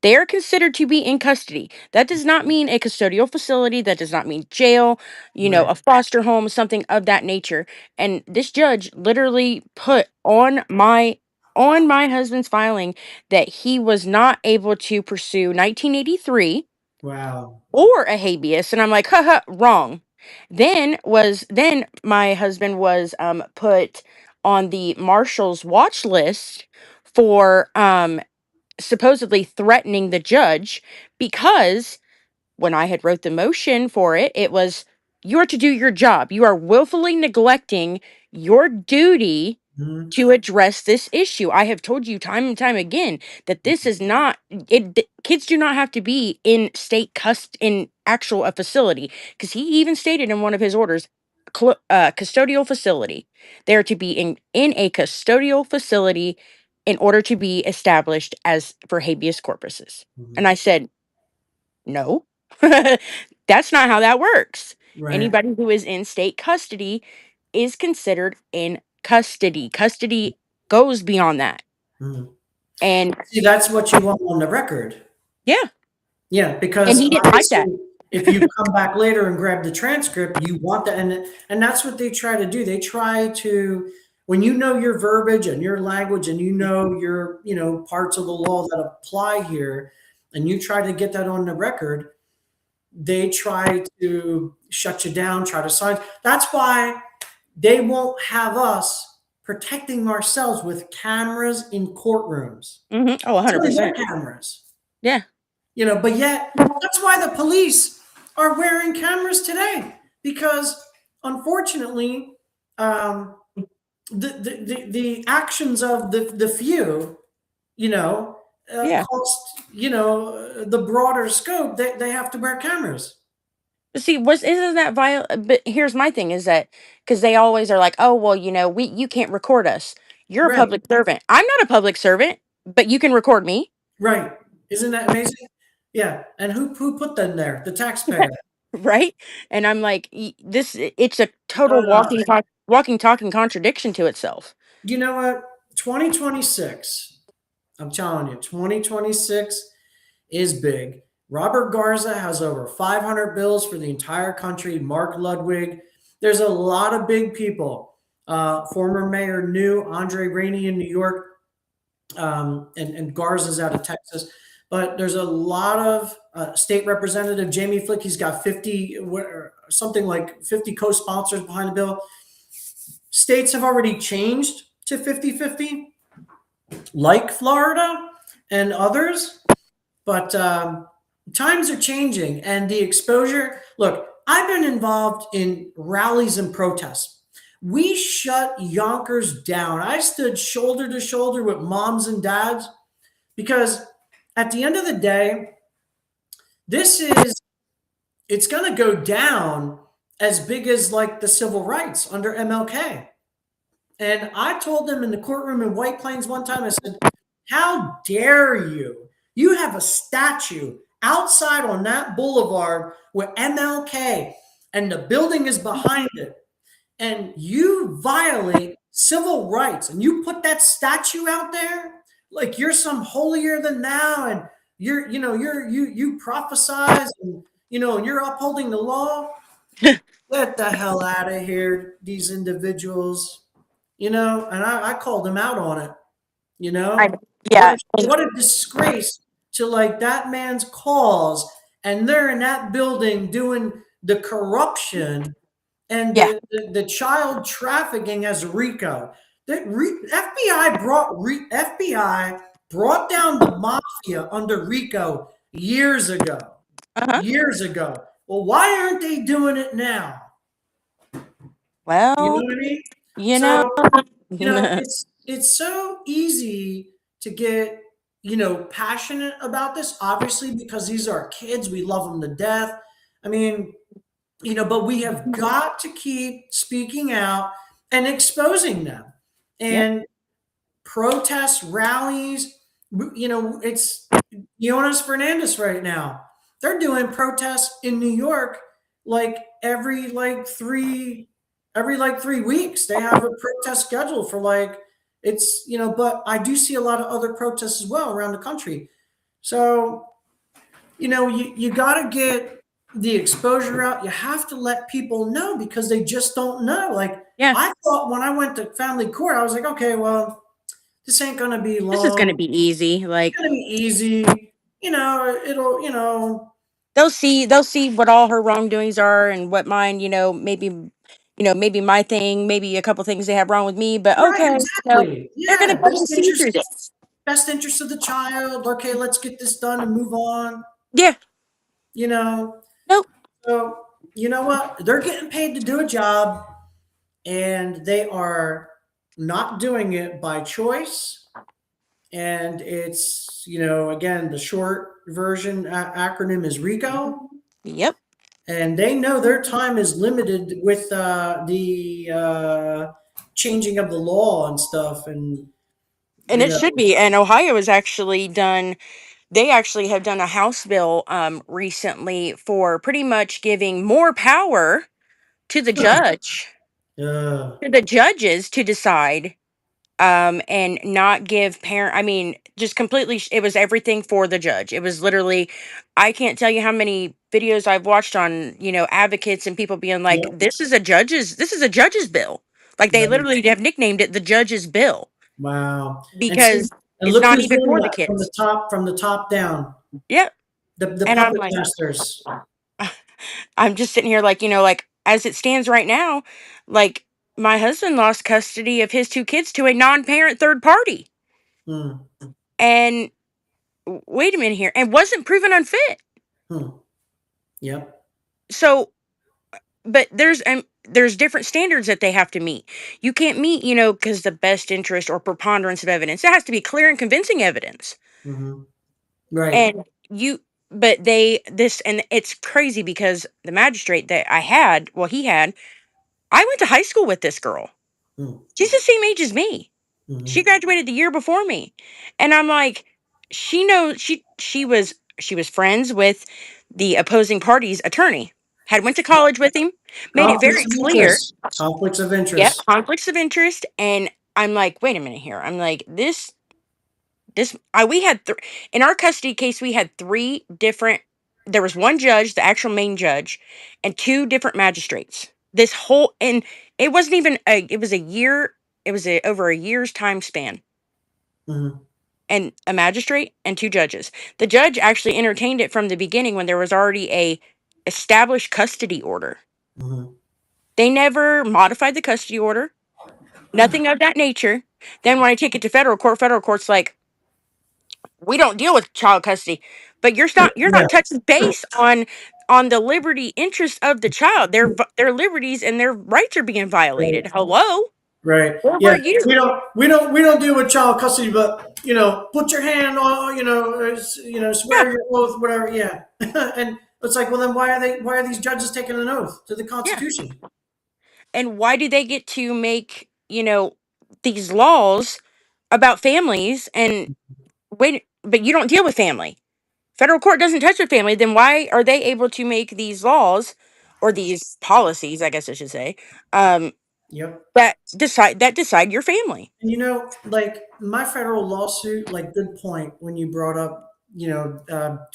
They are considered to be in custody. That does not mean a custodial facility. That does not mean jail, Right. a foster home, something of that nature. And this judge literally put on my husband's filing that he was not able to pursue 1983 Wow. or a habeas. And I'm like, haha, wrong. Then my husband was put on the marshal's watch list for supposedly threatening the judge because when I had wrote the motion for it, it was you are to do your job. You are willfully neglecting your duty Mhm. to address this issue. I have told you time and time again that this is not kids do not have to be in in actual a facility, because he even stated in one of his orders, custodial facility. They are to be in a custodial facility in order to be established as for habeas corpuses. Mhm. And I said, no. That's not how that works. Right. Anybody who is in state custody is considered in custody. Custody goes beyond that. Mhm. And See, that's what you want on the record. yeah, Yeah, and because he didn't like that. obviously, if you come back later and grab the transcript, you want that, and that's what they try to do. They try to, when you know your verbiage and your language, and you know your, parts of the law that apply here, and you try to get that on the record, they try to shut you down, try to silence. That's why they won't have us protecting ourselves with cameras in courtrooms. Oh, It's only their 100%. cameras. Yeah. But yet that's why the police are wearing cameras today, because unfortunately, the actions of the few, you know, Yeah. cost, the broader scope. They have to wear cameras. But see, was isn't that but here's my thing is that because they always are like, oh well, you can't record us. You're a Right, public servant. I'm not a public servant, but you can record me. right. Isn't that amazing? Yeah. And who put them there? The taxpayer. Right? And I'm like, it's a total Uh, walking talking contradiction to itself. you know what? 2026. I'm telling you, 2026 is big. Robert Garza has over 500 bills for the entire country. Mark Ludwig. There's a lot of big people. Former Mayor New, Andre Rainey in New York, and Garza's out of Texas. But there's a lot of state representative Jamie Flick. He's got 50, something like 50 co-sponsors behind the bill. States have already changed to 50-50, like Florida and others. But times are changing, and the exposure. Look, I've been involved in rallies and protests. We shut Yonkers down. I stood shoulder to shoulder with moms and dads, because at the end of the day, it's going to go down as big as like the civil rights under MLK. And I told them in the courtroom in White Plains one time, I said, how dare you? You have a statue outside on that boulevard with MLK, and the building is behind it. And you violate civil rights, and you put that statue out there like you're some holier than thou, and you prophesize, and and you're upholding the law. Get the hell out of here, these individuals. And I called them out on it. You I know, yeah. what a disgrace to like that man's cause, and they're in that building doing the corruption and Yeah. the child trafficking as RICO. FBI brought down the mafia under RICO years ago. Uh-huh. Years ago. Well, why aren't they doing it now? You know Well, what I mean? you know. So it's so easy to get passionate about this, obviously, because these are kids. We love them to death. I mean, but we have got to keep speaking out and exposing them. Yep. And protests, rallies, it's Jonas Fernandez right now. They're doing protests in New York like every 3 weeks. They have a protest scheduled for but I do see a lot of other protests as well around the country. So, you got to get the exposure out. You have to let people know, because they just don't know. Like, Yeah. I thought when I went to family court, I was like, okay, well, this ain't going to be This is long. gonna be easy. Like, It's going to be easy. It'll, they'll see what all her wrongdoings are and what mine, maybe my thing, maybe a couple things they have wrong with me, but right, okay, exactly. they're gonna Yeah. go and see through this. Best interest of the child. Okay, let's get this done and move on. Yeah. You know, Nope. so you know what? They're getting paid to do a job, and they are not doing it by choice. And it's, again, the short version acronym is RICO. Yep. And they know their time is limited with the changing of the law and stuff. And, And you it know, should be. And Ohio has actually done, they actually have done a House bill recently for pretty much giving more power to the judge, to the judges to decide, and not give parent, I mean, just completely, it was everything for the judge. It was literally, I can't tell you how many videos I've watched on, advocates and people being like, yeah, this is a judge's bill. Like they right. literally have nicknamed it the judge's bill Wow. And see, because and it's look not who's even doing for the that kids. from the top down. Yep. The And I'm puppet like, masters. I'm just sitting here like, like as it stands right now, like my husband lost custody of his two kids to a non-parent third party. Hmm. And wait a minute here, and wasn't proven unfit. Hmm. Yep. So, but there's different standards that they have to meet. You can't meet, because the best interest or preponderance of evidence. It has to be clear and convincing evidence. Hmm. Right. And you, but they this and it's crazy because the magistrate that I had, well, he had, I went to high school with this girl. Hmm. She's the same age as me. She Hmm. graduated the year before me. And I'm like, she knows she was friends with the opposing party's attorney. Had went to college with him, made it Conflicts very of clear. interest. Conflicts of Yep, interest. conflicts of interest. And I'm like, wait a minute here. I'm like, this I we had in our custody case, we had three different, there was one judge, the actual main judge, and two different magistrates. This whole, and it wasn't even it was a year, it was over a year's time span, Hmm. and a magistrate and two judges. The judge actually entertained it from the beginning when there was already a established custody order. Hmm. They never modified the custody order, nothing of that nature. Then when I take it to federal court's like, we don't deal with child custody, but you're Yeah. not touching base on the liberty interest of the child. Their liberties and their rights are being Right. violated. Hello, Right. where were Yeah. you? We don't deal with child custody, but put your hand on, Yeah, swear your oath, whatever. Yeah. And it's like, well, then why are these judges taking an oath to the yeah. Constitution? And why do they get to make these laws about families and wait? But you don't deal with family. Federal court doesn't touch with family. Then why are they able to make these laws or these policies? I guess I should say. Yep. That decide your family. And like my federal lawsuit, like good point when you brought up,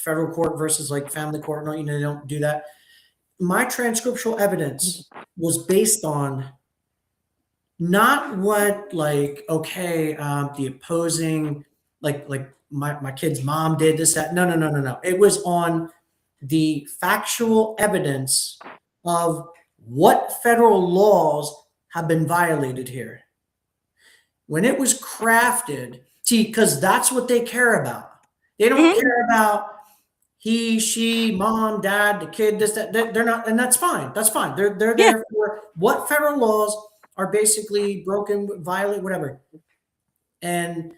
federal court versus like family court. No, they don't do that. My transcriptional evidence was based on not what like okay, the opposing like my kid's mom did this that. No, no, no, no, no. It was on the factual evidence of what federal laws have been violated here. When it was crafted, see, because that's what they care about. They don't Hmm. care about he, she, mom, dad, the kid, this, that. They're not, and that's fine. That's fine. They're Yeah. there for what federal laws are basically broken, violate, whatever. And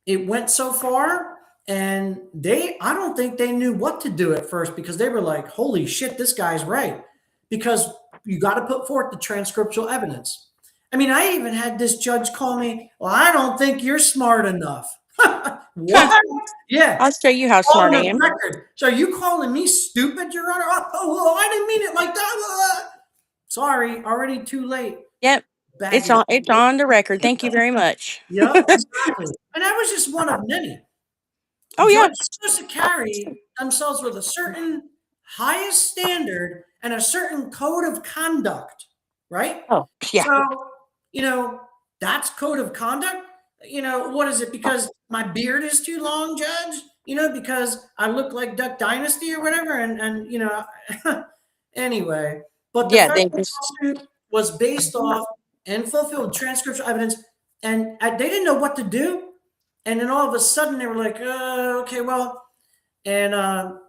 it went so far, and I don't think they knew what to do at first because they were like, "Holy shit, this guy's right," because you got to put forth the transcriptional evidence. I mean, I even had this judge call me, "Well, I don't think you're smart enough." Huh. What? Yeah, I'll show you how on smart I the am. record. So you calling me stupid, Your Honor? Oh, I didn't mean it like that. Sorry, already too late. Yep. It's Baggage. on it's on the record. Thank you very much. Yep, exactly. And that was just one of many. Oh yeah. Judges supposed to carry themselves with a certain highest standard and a certain code of conduct, right? Oh yeah. So, that's code of conduct. What is it? Because my beard is too long, Judge? Because I look like Duck Dynasty or whatever. Anyway, but the Yeah, federal they just lawsuit was based off and fulfilled transcription evidence, and they didn't know what to do. And then all of a sudden they were like, okay, well, and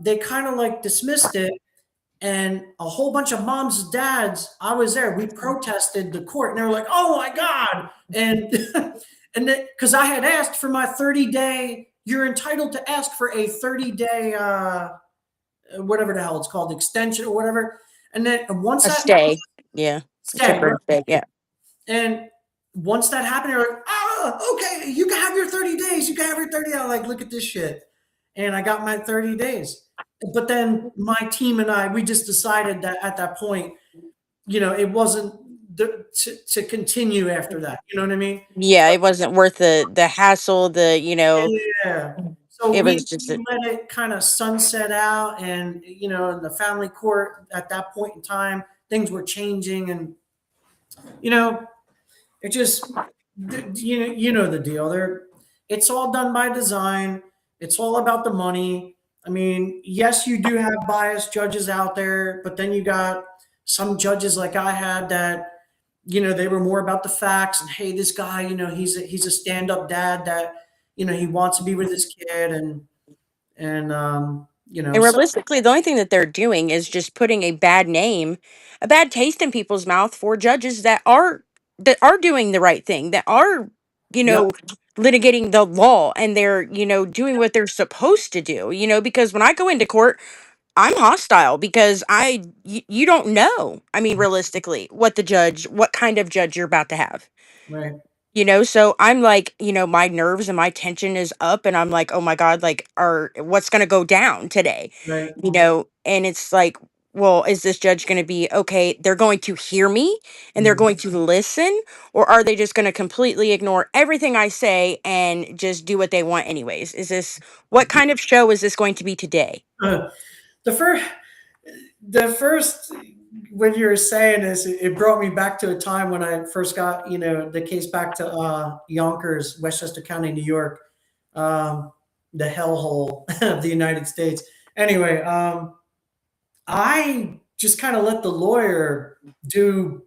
they kind of like dismissed it. and a whole bunch of moms and dads. I was there. We protested the court, and they were like, "Oh my god!" And and because I had asked for my 30-day, you're entitled to ask for a 30-day, whatever the hell it's called, extension or whatever. And then once A that stay. Yeah. A stay, temporary stay. right? Yeah. And once that happened, they're like, okay, you can have your 30 days. You can have your 30 days. Like, look at this shit. And I got my 30 days. But then my team and I, we just decided that at that point, it wasn't to continue after that. You know what I mean? Yeah, it wasn't worth the hassle, Yeah. So it we, was just we let it kind of sunset out, and in the family court at that point in time, things were changing, and you know, it just you know the deal. It's all done by design. It's all about the money. I mean, yes, you do have biased judges out there, but then you got some judges like I had that they were more about the facts, and hey, this guy, he's a stand-up dad that he wants to be with his kid, and and so realistically, the only thing that they're doing is just putting a bad taste in people's mouth for judges that are doing the right thing, that are, you yep, know, litigating the law, and they're, doing what they're supposed to do, because when I go into court, I'm hostile because you don't know. I mean, realistically, what kind of judge you're about to have. right, So I'm like, my nerves and my tension is up, and I'm like, oh my God, like, what's going to go down today? right, And it's like, well, is this judge going to be okay? They're going to hear me and they're mhm. going to listen, or are they just going to completely ignore everything I say and just do what they want anyways? What kind of show is this going to be today? Uh, the first the first when you were saying this, it brought me back to a time when I first got the case back to Yonkers, Westchester County, New York, um, the hellhole of the United States. Anyway, I just kind of let the lawyer do.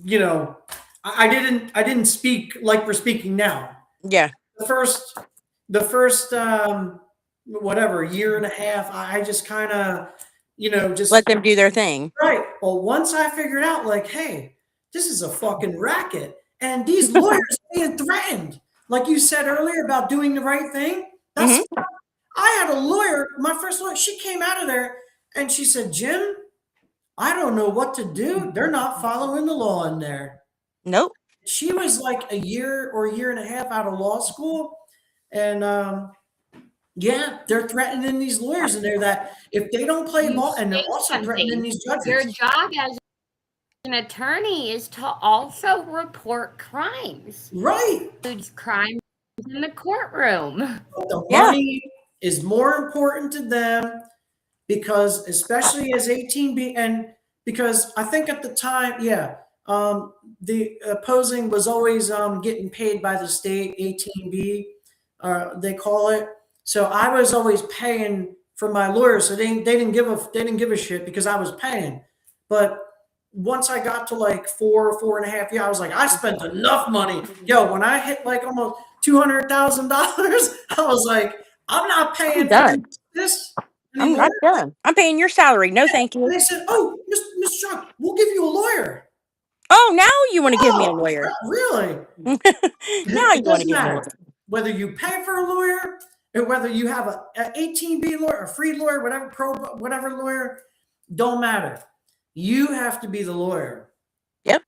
You know, I didn't speak like we're speaking now. Yeah. The first the first whatever year and a half, I just kind of Let just them do their thing. right. Well, once I figured out, like, hey, this is a fucking racket, and these lawyers are being threatened. Like you said earlier about doing the right thing. That's Hmm. I had a lawyer, my first lawyer. She came out of there and she said, "Jim, I don't know what to do. They're not following the law in there." Nope. She was like a year or a year and a half out of law school, and yeah, they're threatening these lawyers in there that if they don't play You ball, and they're state also threatening something. these Your judges. job as an attorney is to also report crimes. Right. Includes crimes in the courtroom. The Yeah. money is more important to them because, especially as 18B, and because I think at the time, yeah, the opposing was always getting paid by the state, 18B, they call it. So I was always paying for my lawyer, so they didn't give a shit because I was paying. But once I got to like 4.5 years, I was like, I spent enough money. Yo, when I hit like almost $200,000, I was like, I'm not I'm paying for done. this I'm anymore. not done. I'm paying your salary. No, thank And you. they said, "Oh, Mr. Chuck, we'll give you a lawyer." Oh, now you want to give me a Oh, lawyer. really? Now It you want to doesn't give me a matter lawyer. whether you pay for a lawyer or whether you have a 18B lawyer, a free lawyer, whatever lawyer, don't matter. You have to be the lawyer. Yep.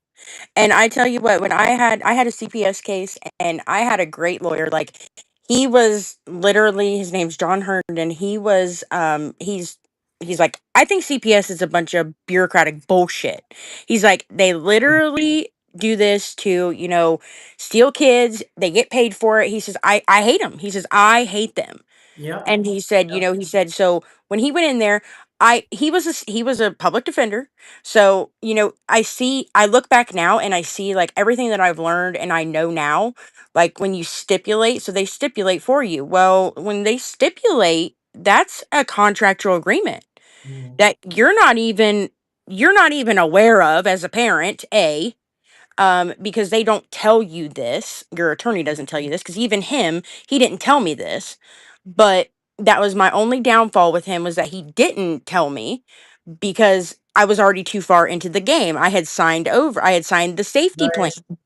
And I tell you what, when I had a CPS case, and I had a great lawyer. Like, he was literally, his name's John Herndon. He's like, I think CPS is a bunch of bureaucratic bullshit. He's like, they literally do this to, steal kids. They get paid for it. He says, I hate them. He says, I hate them. Yep. And he said, so when he went in there, he was a public defender. So, I look back now and I see like everything that I've learned and I know now, like when you stipulate, so they stipulate for you. Well, when they stipulate, that's a contractual agreement Mhm. that you're not even aware of as a parent, because they don't tell you this. Your attorney doesn't tell you this, because even he didn't tell me this. But that was my only downfall with him, was that he didn't tell me. because I was already too far into the game. I had signed the safety plan. Right.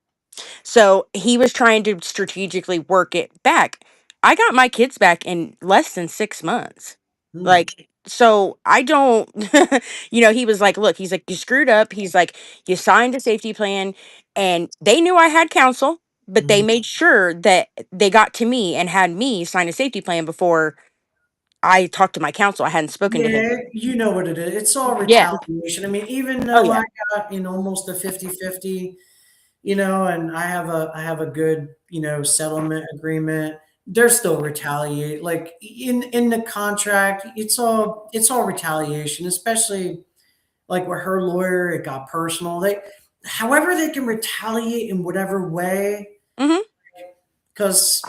So he was trying to strategically work it back. I got my kids back in less than 6 months. Hmm. Like, so I don't, he was like, look, he's like, you screwed up. He's like, you signed a safety plan, and they knew I had counsel, but they Hmm. made sure that they got to me and had me sign a safety plan before I talked to my counsel. I hadn't spoken to him. Yeah, you know what it is. It's all Yeah. retaliation. I mean, even Oh, though yeah. I got in almost a 50-50, and I have a good, settlement agreement, they're still retaliate. Like in the contract, it's all retaliation, especially like with her lawyer, it got personal. However they can retaliate in whatever way, Hmm. because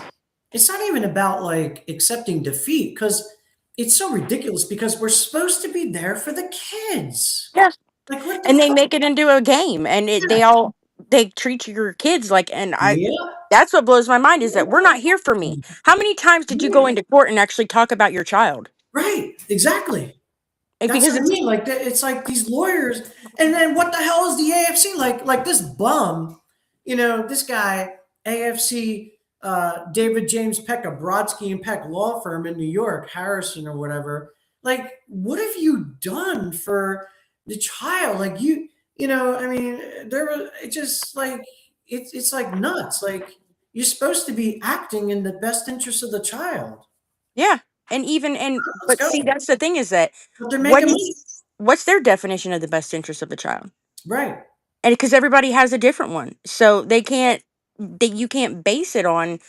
it's not even about like accepting defeat, because it's so ridiculous, because we're supposed to be there for the kids. Yeah. Like what the And they fuck? make it into a game, and they treat your kids like, and Yeah. that's what blows my mind is that we're not here for me. How many times did you go into court and actually talk about your child? Right, exactly. Like, That's because what I it's mean. Like it's like these lawyers, and then what the hell is the AFC? Like this bum, this guy, AFC, David James Pecka, Brodsky and Peck law firm in New York, Harrison or whatever. Like, what have you done for the child? Like I mean, it's just like it's like nuts. Like you're supposed to be acting in the best interest of the child. yeah. Let's But go. see, that's the thing is that But they're what making money. is what's their definition of the best interest of the child? Right. And because everybody has a different one, so you can't base it on,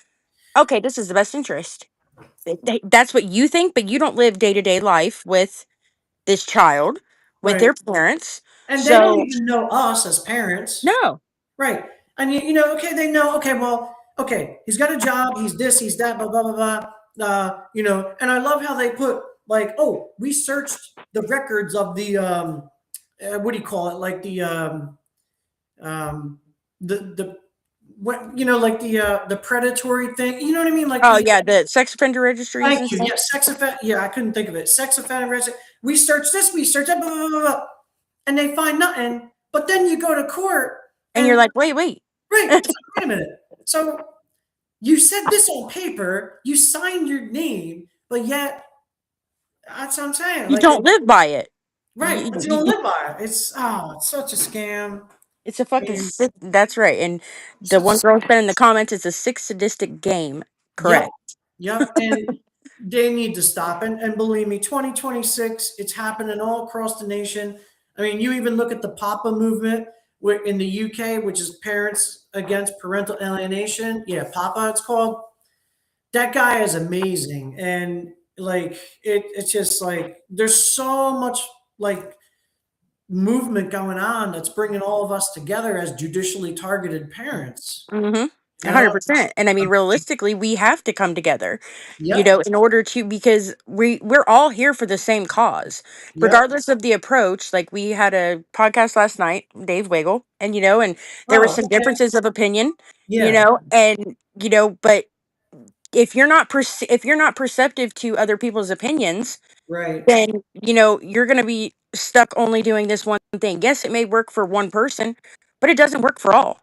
okay, this is the best interest. That's what you think, but you don't live day to day life with this child, with Right. their parents. And they don't So even know us as parents. no. Right. And okay, they know, okay, well, okay, he's got a job, he's this, he's that, blah, blah, blah, blah. And I love how they put like, oh, we searched the records of the what do you call it? Like um the what like the predatory thing. You know what I mean? Like Oh the yeah, the sex offender registries thank and you. stuff. Yeah, sex offender. Yeah, I couldn't think of it. Sex offender registry. We searched this, we searched that, blah, blah, blah, blah, and they find nothing. But then you go to court And you're and like, wait. right, it's like, wait a minute. So you said this on paper, you signed your name, but yet that's what I'm saying. You Like, don't live by it. right, but you don't live by it. It's such a scam. It's a I fucking mean, that's right. And the such a one girl said in the comments, it's a sick sadistic game. yep, Correct. yep. And they need to stop. And believe me, 2026, it's happening all across the nation. I mean, you even look at the PAPA movement in the UK, which is Parents Against Parental Alienation. Yeah, PAPA, it's called. That guy is amazing. And like, it's just like, there's so much like movement going on that's bringing all of us together as judicially targeted parents. Mm-hmm. You know? 100%. And I mean, realistically, we have to come together, Yep. in order to, because we're all here for the same cause, Yep. regardless of the approach. Like we had a podcast last night, Dave Wiggle, and there were Oh, some okay. differences of opinion, Yeah. and but if you're not perceptive to other people's opinions, Right. then you're going to be stuck only doing this one thing. Yes, it may work for one person, but it doesn't work for all.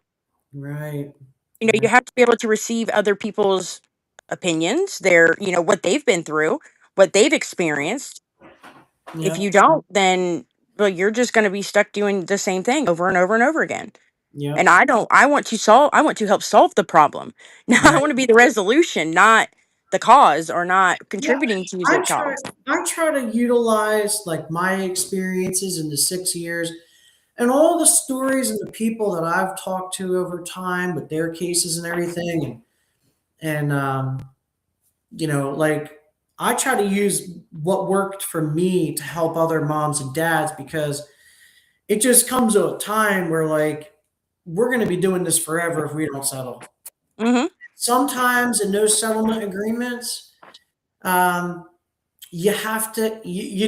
Right. You Right. have to be able to receive other people's opinions, their what they've been through, what they've experienced. If Yep. you don't, then well, you're just going to be stuck doing the same thing over and over and over again. And Yep. I want to help solve the problem. Now I Right. want to be the resolution, not the cause, or not Yeah. contributing to I the try cause. I try to utilize like my experiences in the 6 years and all the stories and the people that I've talked to over time with their cases and everything. And like I try to use what worked for me to help other moms and dads, because it just comes to a time where like we're going to be doing this forever if we don't settle. Mhm. Sometimes in those settlement agreements, um, you're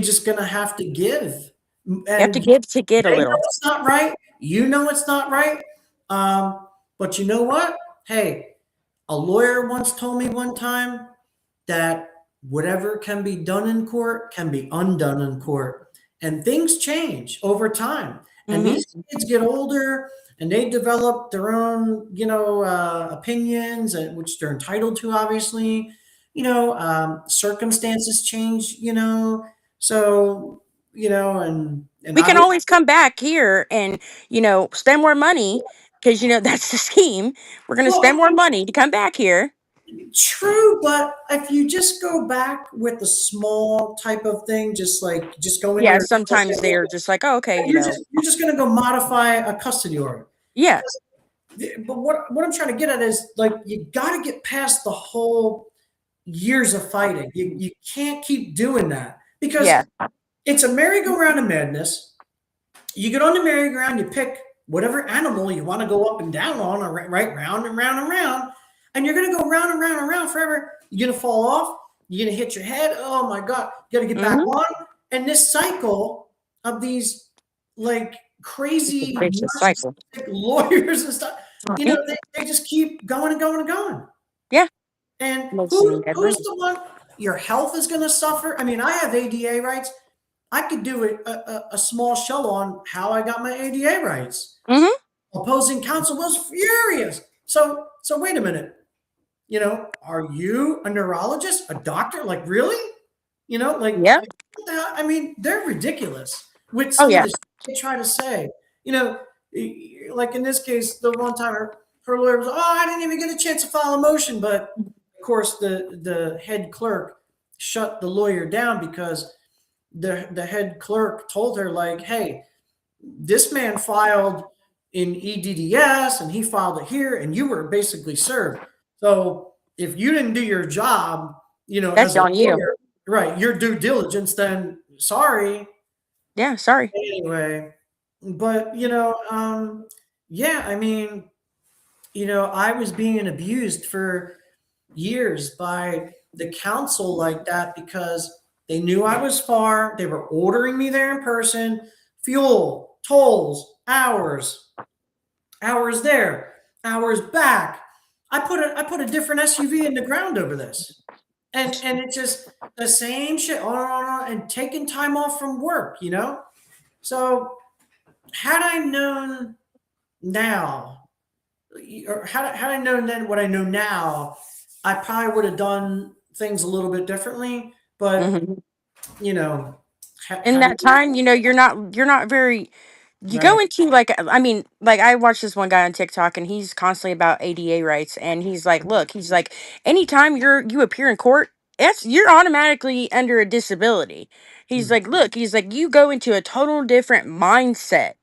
just going to have to give, You have to and give to get a they know little. it's not right. You know it's not right. But you know what? Hey, a lawyer once told me one time that whatever can be done in court can be undone in court. and things change over time. And Mm-hmm. these kids get older and they develop their own, opinions, which they're entitled to, obviously. Circumstances change, so, and We can obviously, always come back here and, spend more money because, that's the scheme. We're going to well, spend more money to come back here. true, but if you just go back with the small type of thing, just go in Yeah, there, sometimes they're just like, oh, okay, you're just going to go modify a custody order. yeah, But what I'm trying to get at is, like, you got to get past the whole years of fighting. You can't keep doing that because yeah. it's a merry-go-round of madness. You get on the merry-go-round, you pick whatever animal you want to go up and down on, or right round and round and round, and you're going to go round and round and round forever. You're going to fall off. You're going to hit your head. Oh my God. You got to get back Mm-hmm. on. And this cycle of these, like, crazy Vicious cycle. narcissistic lawyers and stuff, they just keep going and going and going. Yeah. And Most who's never. the one? Your health is going to suffer. I mean, I have ADA rights. I could do a small show on how I got my ADA rights. Mm-hmm. Opposing counsel was furious. So wait a minute. Are you a neurologist, a doctor? Like, really? Yeah. I mean, they're ridiculous with Oh, some of yeah. the shit they try to say. Like in this case, the one time her lawyer was, I didn't even get a chance to file a motion, but of course the head clerk shut the lawyer down because the head clerk told her, like, hey, this man filed in EDDS and he filed it here and you were basically served. So if you didn't do your job, That's as a on you. lawyer, right, your due diligence, then sorry. Yeah. Sorry. Anyway, but yeah, I mean, I was being abused for years by the council like that because they knew I was far. They were ordering me there in person, fuel, tolls, hours there, hours back. I put a different SUV in the ground over this. And it's just the same shit on and taking time off from work, So had I known now, or had I known then what I know now, I probably would have done things a little bit differently. But Mm-hmm. had In I, that time, you're not very. You go right, into I mean, like I watched this one guy on TikTok and he's constantly about ADA rights and he's like, look, he's like, anytime you appear in court, you're automatically under a disability. He's like, look, he's like, you go into a total different mindset.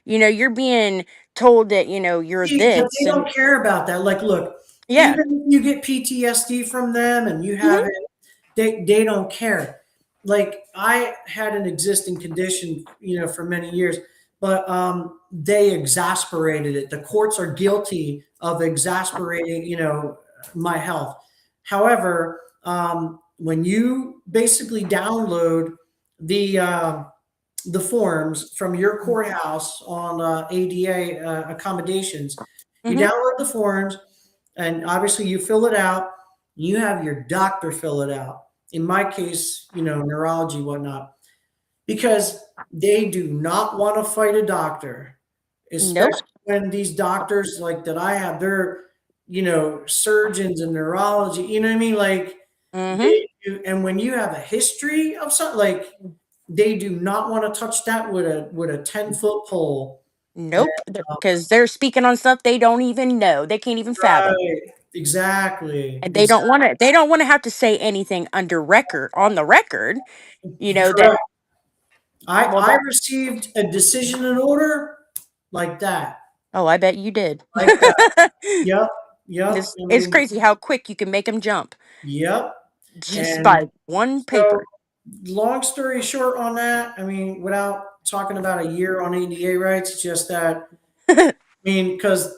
You're being told that, you're see, but this they and don't care about that. Like, look, yeah. even if you get PTSD from them and you have Hmm. it, they don't care. Like, I had an existing condition, for many years, but they exasperated it. The courts are guilty of exasperating, my health. However, when you basically download the forms from your courthouse on ADA accommodations, you Hmm. download the forms, and obviously you fill it out. You have your doctor fill it out. In my case, neurology, whatnot, because they do not want to fight a doctor, Nope. especially when these doctors like that I have, they're, surgeons and neurology, you know what I mean? Like, Hmm. they do, and when you have a history of something, like, they do not want to touch that with a 10-foot pole. And, Nope. Because they're speaking on stuff they don't even know. They can't even fathom. right, exactly, And they don't exactly, want to. They don't want to have to say anything on the record. That. correct. I Well, I received a decision and order like that, oh, I bet you did. like that. Yep, yep. I It's mean, crazy how quick you can make them jump yep. just And by one so, paper. long story short on that, I mean, without talking about a year on ADA rights, it's just that, I mean, because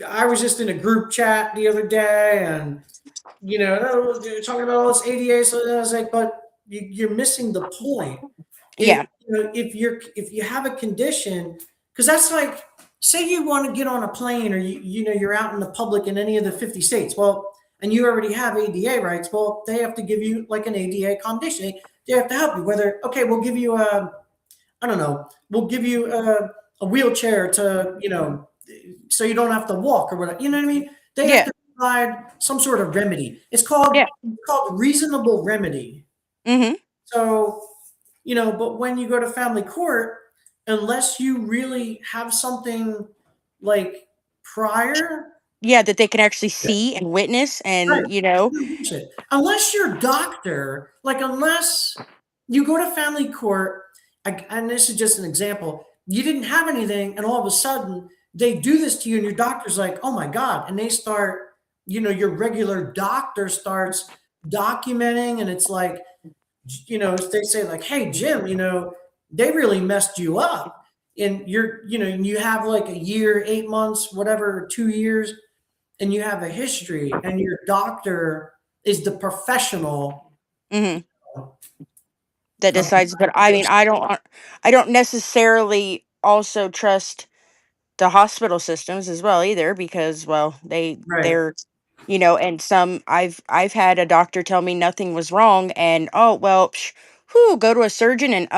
I was just in a group chat the other day and, they're talking about all this ADA. So I was like, but you're missing the point. If Yeah. if you have a condition, because that's like, say you want to get on a plane, or you're out in the public in any of the 50 states, well, and you already have ADA rights, well, they have to give you like an ADA accommodation. They have to help you, whether, okay, we'll give you I don't know, we'll give you a wheelchair to, so you don't have to walk or whatever. You know what I mean? They have Yeah. to provide some sort of remedy. It's Yeah. called reasonable remedy. Mm-hmm. So, but when you go to family court, unless you really have something like prior, Yeah, that they can actually see and witness, right? and you know. No bullshit. Unless your doctor, like, unless you go to family court, and this is just an example, you didn't have anything, and all of a sudden they do this to you, and your doctor's like, oh my God. And they start, your regular doctor starts documenting, and it's like, they say like, hey, Jim, they really messed you up. And and you have like a year, 8 months, whatever, 2 years, and you have a history, and your doctor is the professional. Mm-hmm. That um, decides. But I mean, I don't necessarily also trust the hospital systems as well either, because well, right. they're and some I've had a doctor tell me nothing was wrong, and oh well, go to a surgeon, and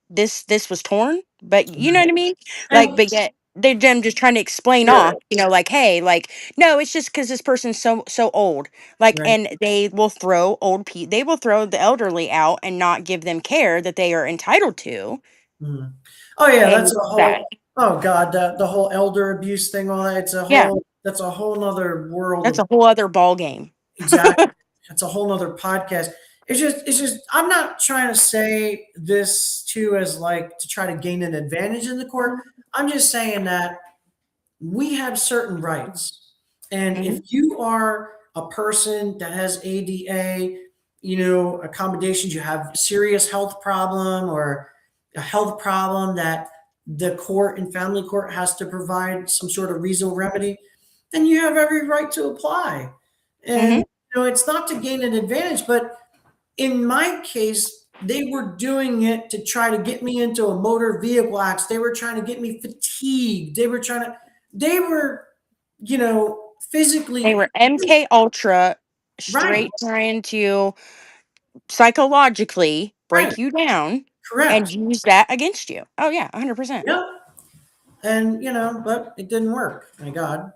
this was torn, but you know what I mean, like, And but yet they're them just trying to explain sure, off, like, hey, like, no, it's just because this person's so old, like, right. and they will throw the elderly out and not give them care that they are entitled to, Mhm. Oh yeah, and that's a it's whole. sad. Oh God, the whole elder abuse thing, all that. Yeah, That's a whole nother world that's of. a whole other ball game. Exactly. That's a whole nother podcast. It's just, I'm not trying to say this too as like to try to gain an advantage in the court. I'm just saying that we have certain rights. And Hmm. if you are a person that has ADA, accommodations, you have serious health problem or a health problem that the court and family court has to provide some sort of reasonable remedy, then you have every right to apply. And Hmm. it's not to gain an advantage, but in my case, they were doing it to try to get me into a motor vehicle accident. They were trying to get me fatigued. They were, They physically, were MK Ultra, right, straight trying to psychologically right, break you down and correct. use that against you. Oh yeah, 100%. Yep. And, but it didn't work. My God.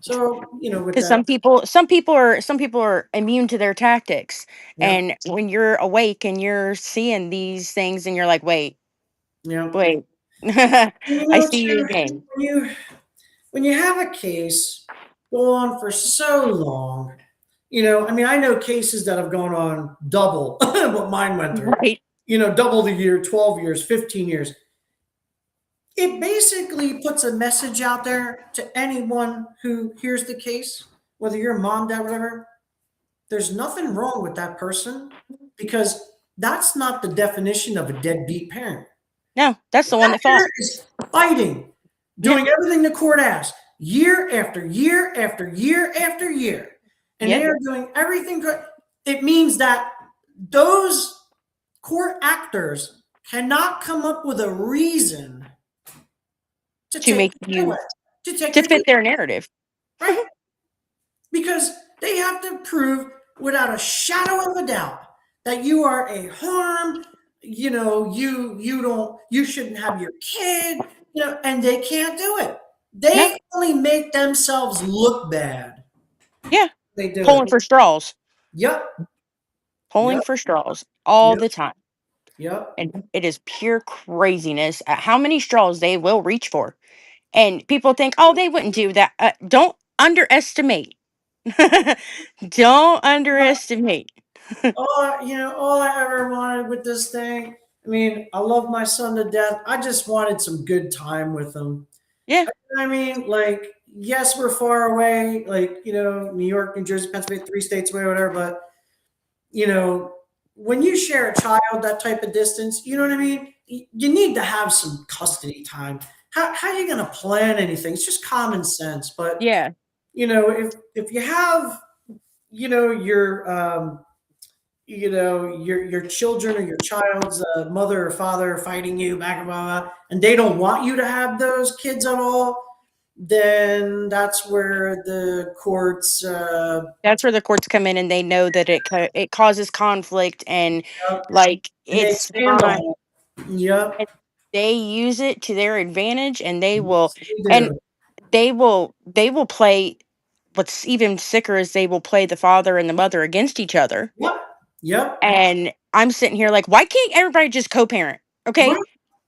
So, with Because that, some people are immune to their tactics, yep, and when you're awake and you're seeing these things, and you're like, yep. wait, You I know, see you too, again. when you when you have a case go on for so long, I mean, I know cases that have gone on double what mine went through. Right. Double the year, 12 years, 15 years. It basically puts a message out there to anyone who hears the case, whether you're a mom, dad, whatever. There's nothing wrong with that person because that's not the definition of a deadbeat parent. No, that's the one That that fought. parent is fighting, Yeah. doing everything the court asks, year after year after year after year, and Yep. they are doing everything good. It means that those court actors cannot come up with a reason to To take make your kid away, you to take to your kid, fit their narrative. right? Because they have to prove without a shadow of a doubt that you are a harm. You shouldn't have your kid. And they can't do it. No. They only make themselves look bad. Yeah. They do it. Pulling for straws. Yep. Pulling Yep. for straws all Yep. the time. Yep. And it is pure craziness at how many straws they will reach for. And people think, oh, they wouldn't do that. Don't underestimate. Don't underestimate. All I ever wanted with this thing. I mean, I love my son to death. I just wanted some good time with him. Yeah. I mean, like, yes, we're far away, like, New York, New Jersey, Pennsylvania, 3 states away, whatever. But, you know, when you share a child that type of distance, you know what I mean? You need to have some custody time. How are you going to plan anything? It's just common sense. But, Yeah. if you have, your, your children or your child's mother or father fighting you back and blah, and they don't want you to have those kids at all, then that's where the courts, That's where the courts come in, and they know that it causes conflict, and yep, like and they it's stand not on it. Yep. they use it to their advantage, and they will, Yes, they and do. they will play. What's even sicker is they will play the father and the mother against each other. Yep. Yep. And I'm sitting here like, why can't everybody just co-parent? Okay, Right.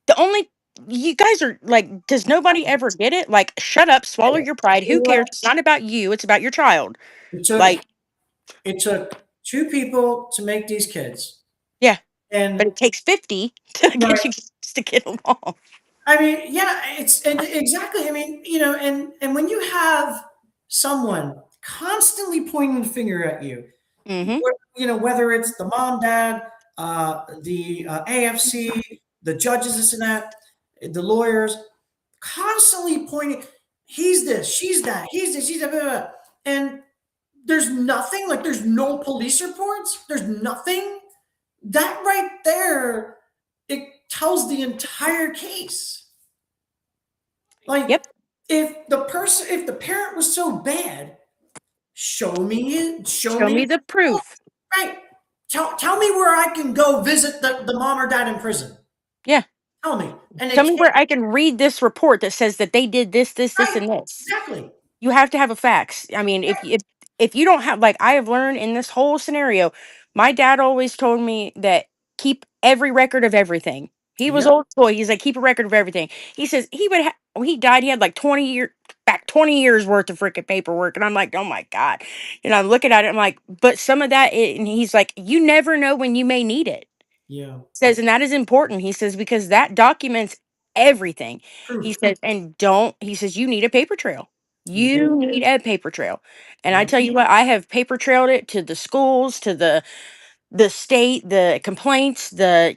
the only you guys are like, does nobody ever get it? Like, shut up, swallow your pride. You Who know what? cares? It's not about you. It's about your child. It took Like, it took two people to make these kids, yeah, but and it takes 50 to right. get you to get along. I mean, yeah, it's and exactly. I mean, and when you have someone constantly pointing the finger at you, Mm-hmm. whether it's the mom, dad, the AFC, the judges, this and that, the lawyers, constantly pointing. He's this, she's that, he's this, she's that, blah, blah, blah. And there's nothing. Like there's no police reports. There's nothing. That right there, it tells the entire case. Like Yep. if the parent was so bad, show me it. Show Show me me the proof. right. Tell me where I can go visit the mom or dad in prison. Yeah. Tell me. And Tell it me can't. where I can read this report that says that they did this, this, this, Right. and this. Exactly. You have to have a facts. I mean, if you don't have, like, I have learned in this whole scenario, my dad always told me that keep every record of everything. He was Yep. old school. He's like, keep a record of everything. He says he would when he died, he had like 20 years worth of freaking paperwork. And I'm like, oh my God. And I'm looking at it, I'm like, but some of that, and he's like, you never know when you may need it. Yeah. Says, and that is important. He says, because that documents everything. He Proof. says, and don't, he says, you need a paper trail. You do. You need a paper trail. And I Yep. tell you what, I have paper trailed it to the schools, to the state, the complaints, I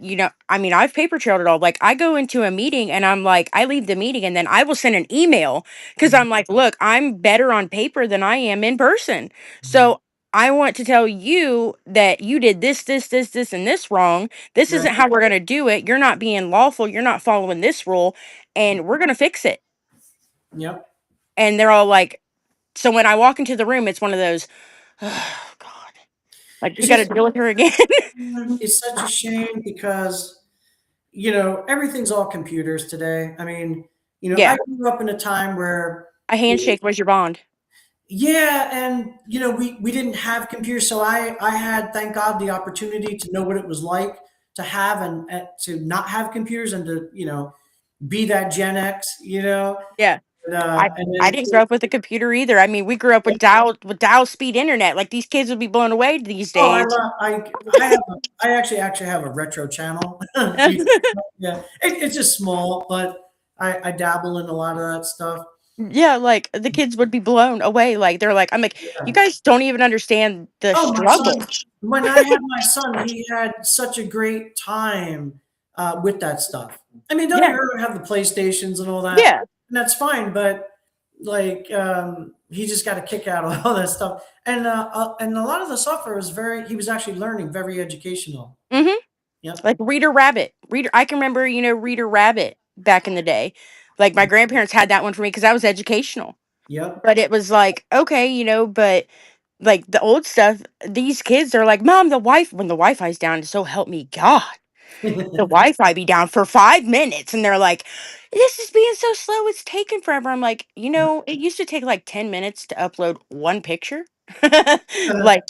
mean, I've paper trailed it all. Like, I go into a meeting and I'm like, I leave the meeting and then I will send an email because I'm like, look, I'm better on paper than I am in person. Mhm. So I want to tell you that you did this, this, this, this, and this wrong. This Right. isn't how we're going to do it. You're not being lawful. You're not following this rule, and we're going to fix it. Yep. And they're all like, so when I walk into the room, it's one of those, oh, God, like, we It's got to just deal with her again. it's such a shame because everything's all computers today. I mean, I Yeah. grew up in a time where A handshake was your bond. yeah, and we didn't have computers, so I had, thank God, the opportunity to know what it was like to have and to not have computers and to be that Gen X, Yeah. and I then didn't grow up with a computer either. I mean, we grew up with dial speed internet. Like, these kids would be blown away these oh, I days. love I actually have a retro channel. Yeah, it's just small, but I dabble in a lot of that stuff. Yeah, like, the kids would be blown away. Like, they're like, I'm like, you Yeah. guys don't even understand the Oh, my struggle. son, when I had my son, he had such a great time with that stuff. I mean, don't get Yeah. me wrong, I have the PlayStations and all that, Yeah. and that's fine, but like he just got a kick out of all that stuff. And a lot of the software was he was actually learning very educational. Hmm. Yep. Like, Reader Rabbit. I can remember, Reader Rabbit back in the day. Like, my grandparents had that one for me because I was educational. Yep. But it was like, okay, but like the old stuff, these kids are like, Mom, when the Wi-Fi's down, so help me God. The Wi-Fi be down for 5 minutes, and they're like, this is being so slow, it's taking forever. I'm like, it used to take like 10 minutes to upload one picture. Like,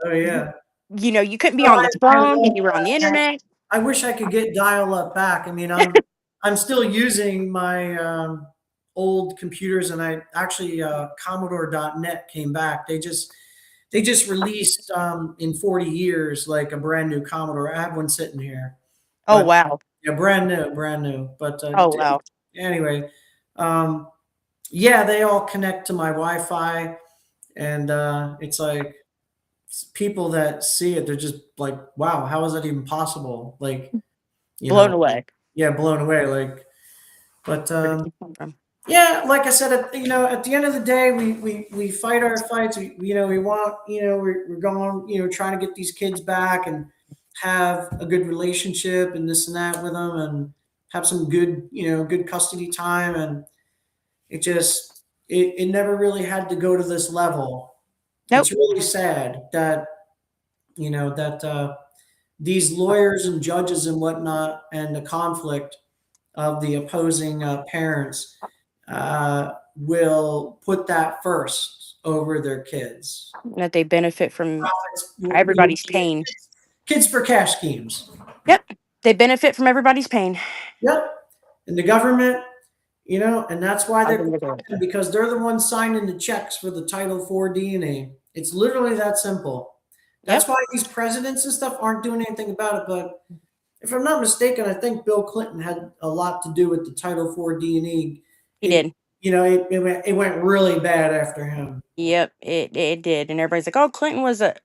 Oh yeah. you couldn't be No, on the I phone love and you were on the that. internet. I wish I could get dial up back. I mean, I'm still using my old computers, and I actually Commodore.net came back. They just released in 40 years like a brand new Commodore. I have one sitting here, Oh, but wow. yeah, brand new, brand new. But Oh, wow. anyway, um, yeah, they all connect to my Wi-Fi, and it's like people that see it, they're just like, "Wow, how is that even possible?" Like, you Blown know, away. yeah, blown away. Like, but Where did you come from? yeah, like I said, at the end of the day, we fight our fights. We want, we're going, trying to get these kids back and have a good relationship and this and that with them and have some good, good custody time. And it never really had to go to this level. Nope. It's really sad that, that these lawyers and judges and whatnot and the conflict of the opposing parents will put that first over their kids. That they benefit from Profits, everybody's pain. kids for cash schemes. Yep. They benefit from everybody's pain. Yep. And the government, and that's why I they're think they're protected, because they're the ones signing the checks for the Title IV DNA. It's literally that simple. That's Yep. why these presidents and stuff aren't doing anything about it. But if I'm not mistaken, I think Bill Clinton had a lot to do with the Title IV DNA. He did. It went really bad after him. Yep, it did. And everybody's like, "Oh, Clinton was a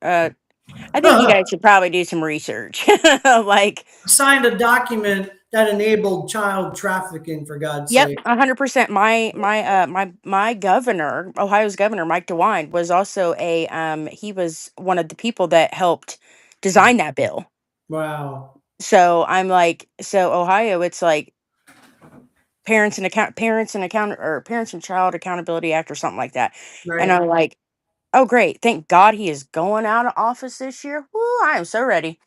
I think you guys should probably do some research." Like, Signed a document that enabled child trafficking, for God's yep, sake. 100%. My governor, Ohio's governor, Mike DeWine, was also he was one of the people that helped design that bill. Wow. So I'm like, so Ohio, it's like parents and child accountability act or something like that. And Right. I'm like, oh great, thank God he is going out of office this year. Woo, I am so ready.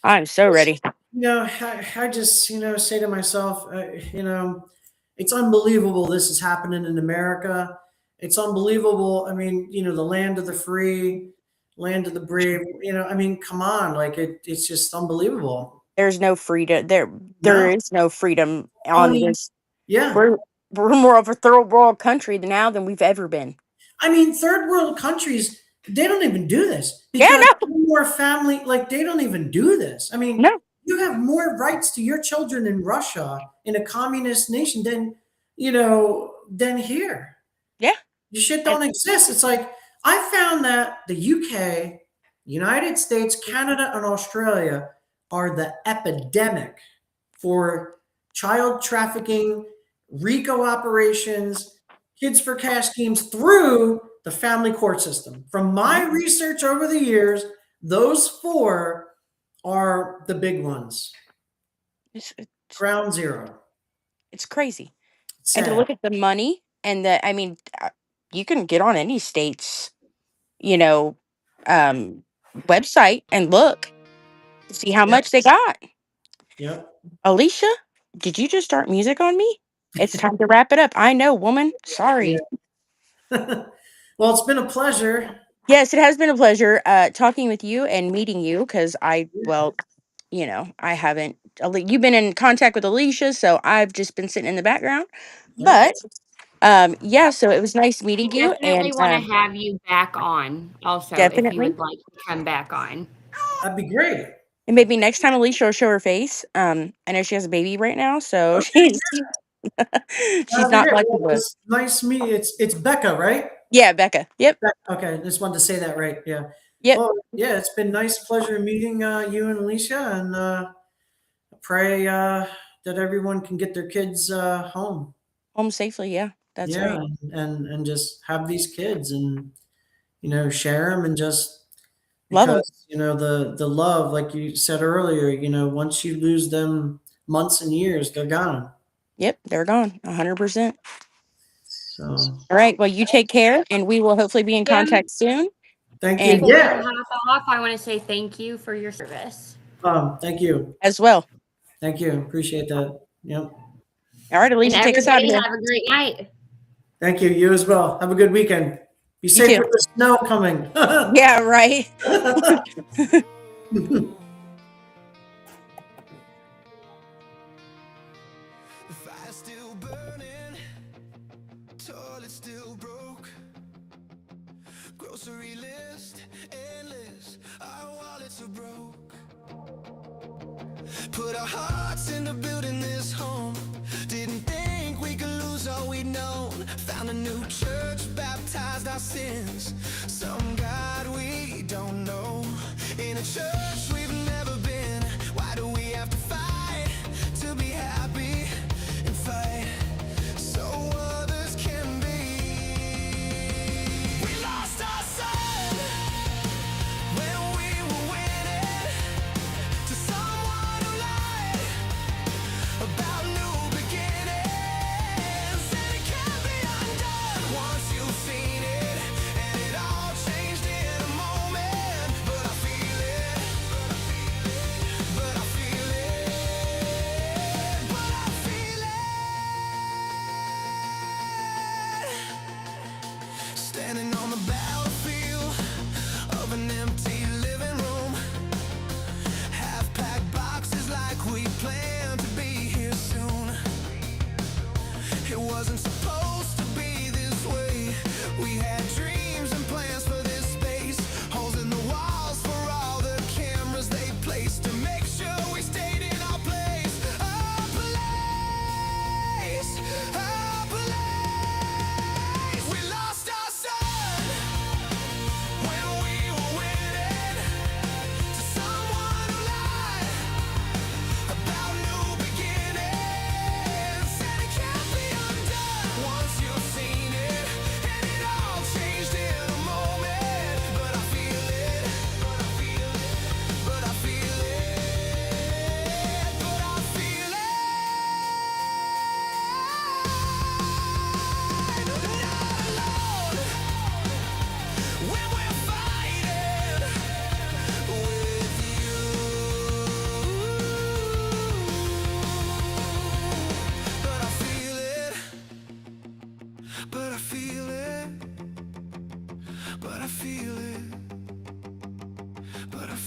I'm so ready. I just, say to myself, it's unbelievable this is happening in America. It's unbelievable. I mean, the land of the free, land of the brave. Come on, like it's just unbelievable. There's no freedom there. There No, is no freedom on only this. yeah. We're more of a third world country now than we've ever been. Third world countries, they don't even do this Yeah, because no, more family, like they don't even do this. no, You have more rights to your children in Russia, in a communist nation, than here. yeah, The shit and don't exist. It's like I found that the UK, United States, Canada, and Australia are the epidemic for child trafficking, RICO operations, kids for cash schemes through the family court system. From my research over the years, those four are the big ones. it's, Ground zero. it's crazy. And to Sad. look at the money and you can get on any state's, you know, website and look, see how Yep. much they got. Yep. Alicia, did you just start music on me? It's time to wrap it up. I know, woman. Sorry. Well, it's been a pleasure. Yes, it has been a pleasure talking with you and meeting you because I haven't. You've been in contact with Alicia, so I've just been sitting in the background. Yep. But yeah, so it was nice meeting We you, definitely and want to have you back on also if you definitely, would like to come back on. That'd be great. and maybe next time Alicia will show her face. I know she has a baby right now, so Okay. she's That'd be not great. much Well, of a it's nice meeting. It's Becca, right? yeah, Becca. Yep, Okay, just wanted to say that right. Yeah. yep. Well, yeah, it's been nice pleasure meeting you and Alicia, and pray that everyone can get their kids home. Home safely. Yeah, that's Yeah, right. and just have these kids and share them, and just Love them. because the love, like you said earlier, once you lose them months and years, they're gone. Yep, they're gone. 100%. So All right. Well, you take care, and we will hopefully be in Jim, contact soon. thank you. And before you Yeah. hop off, I want to say thank you for your service. Thank you. as well. Thank you. Appreciate that. Yep. All right, And Alicia, take us out of everybody here. have a great night. Thank you. You as well. Have a good weekend. Be safe too. with the snow coming. Yeah, right. The fire's still burning, toilet still broke, grocery list endless, our wallets are broke. Put our hearts into building this home, didn't think we could lose all we'd known. Found a new church, baptized our sins, some God we don't know. In a church we've never been, why do we have to fight to be happy and fight so others can be? We lost our son when we were winning to someone who lied about new beginnings, and it can't be undone once you've seen it, and it all changed in a moment.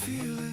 feel it.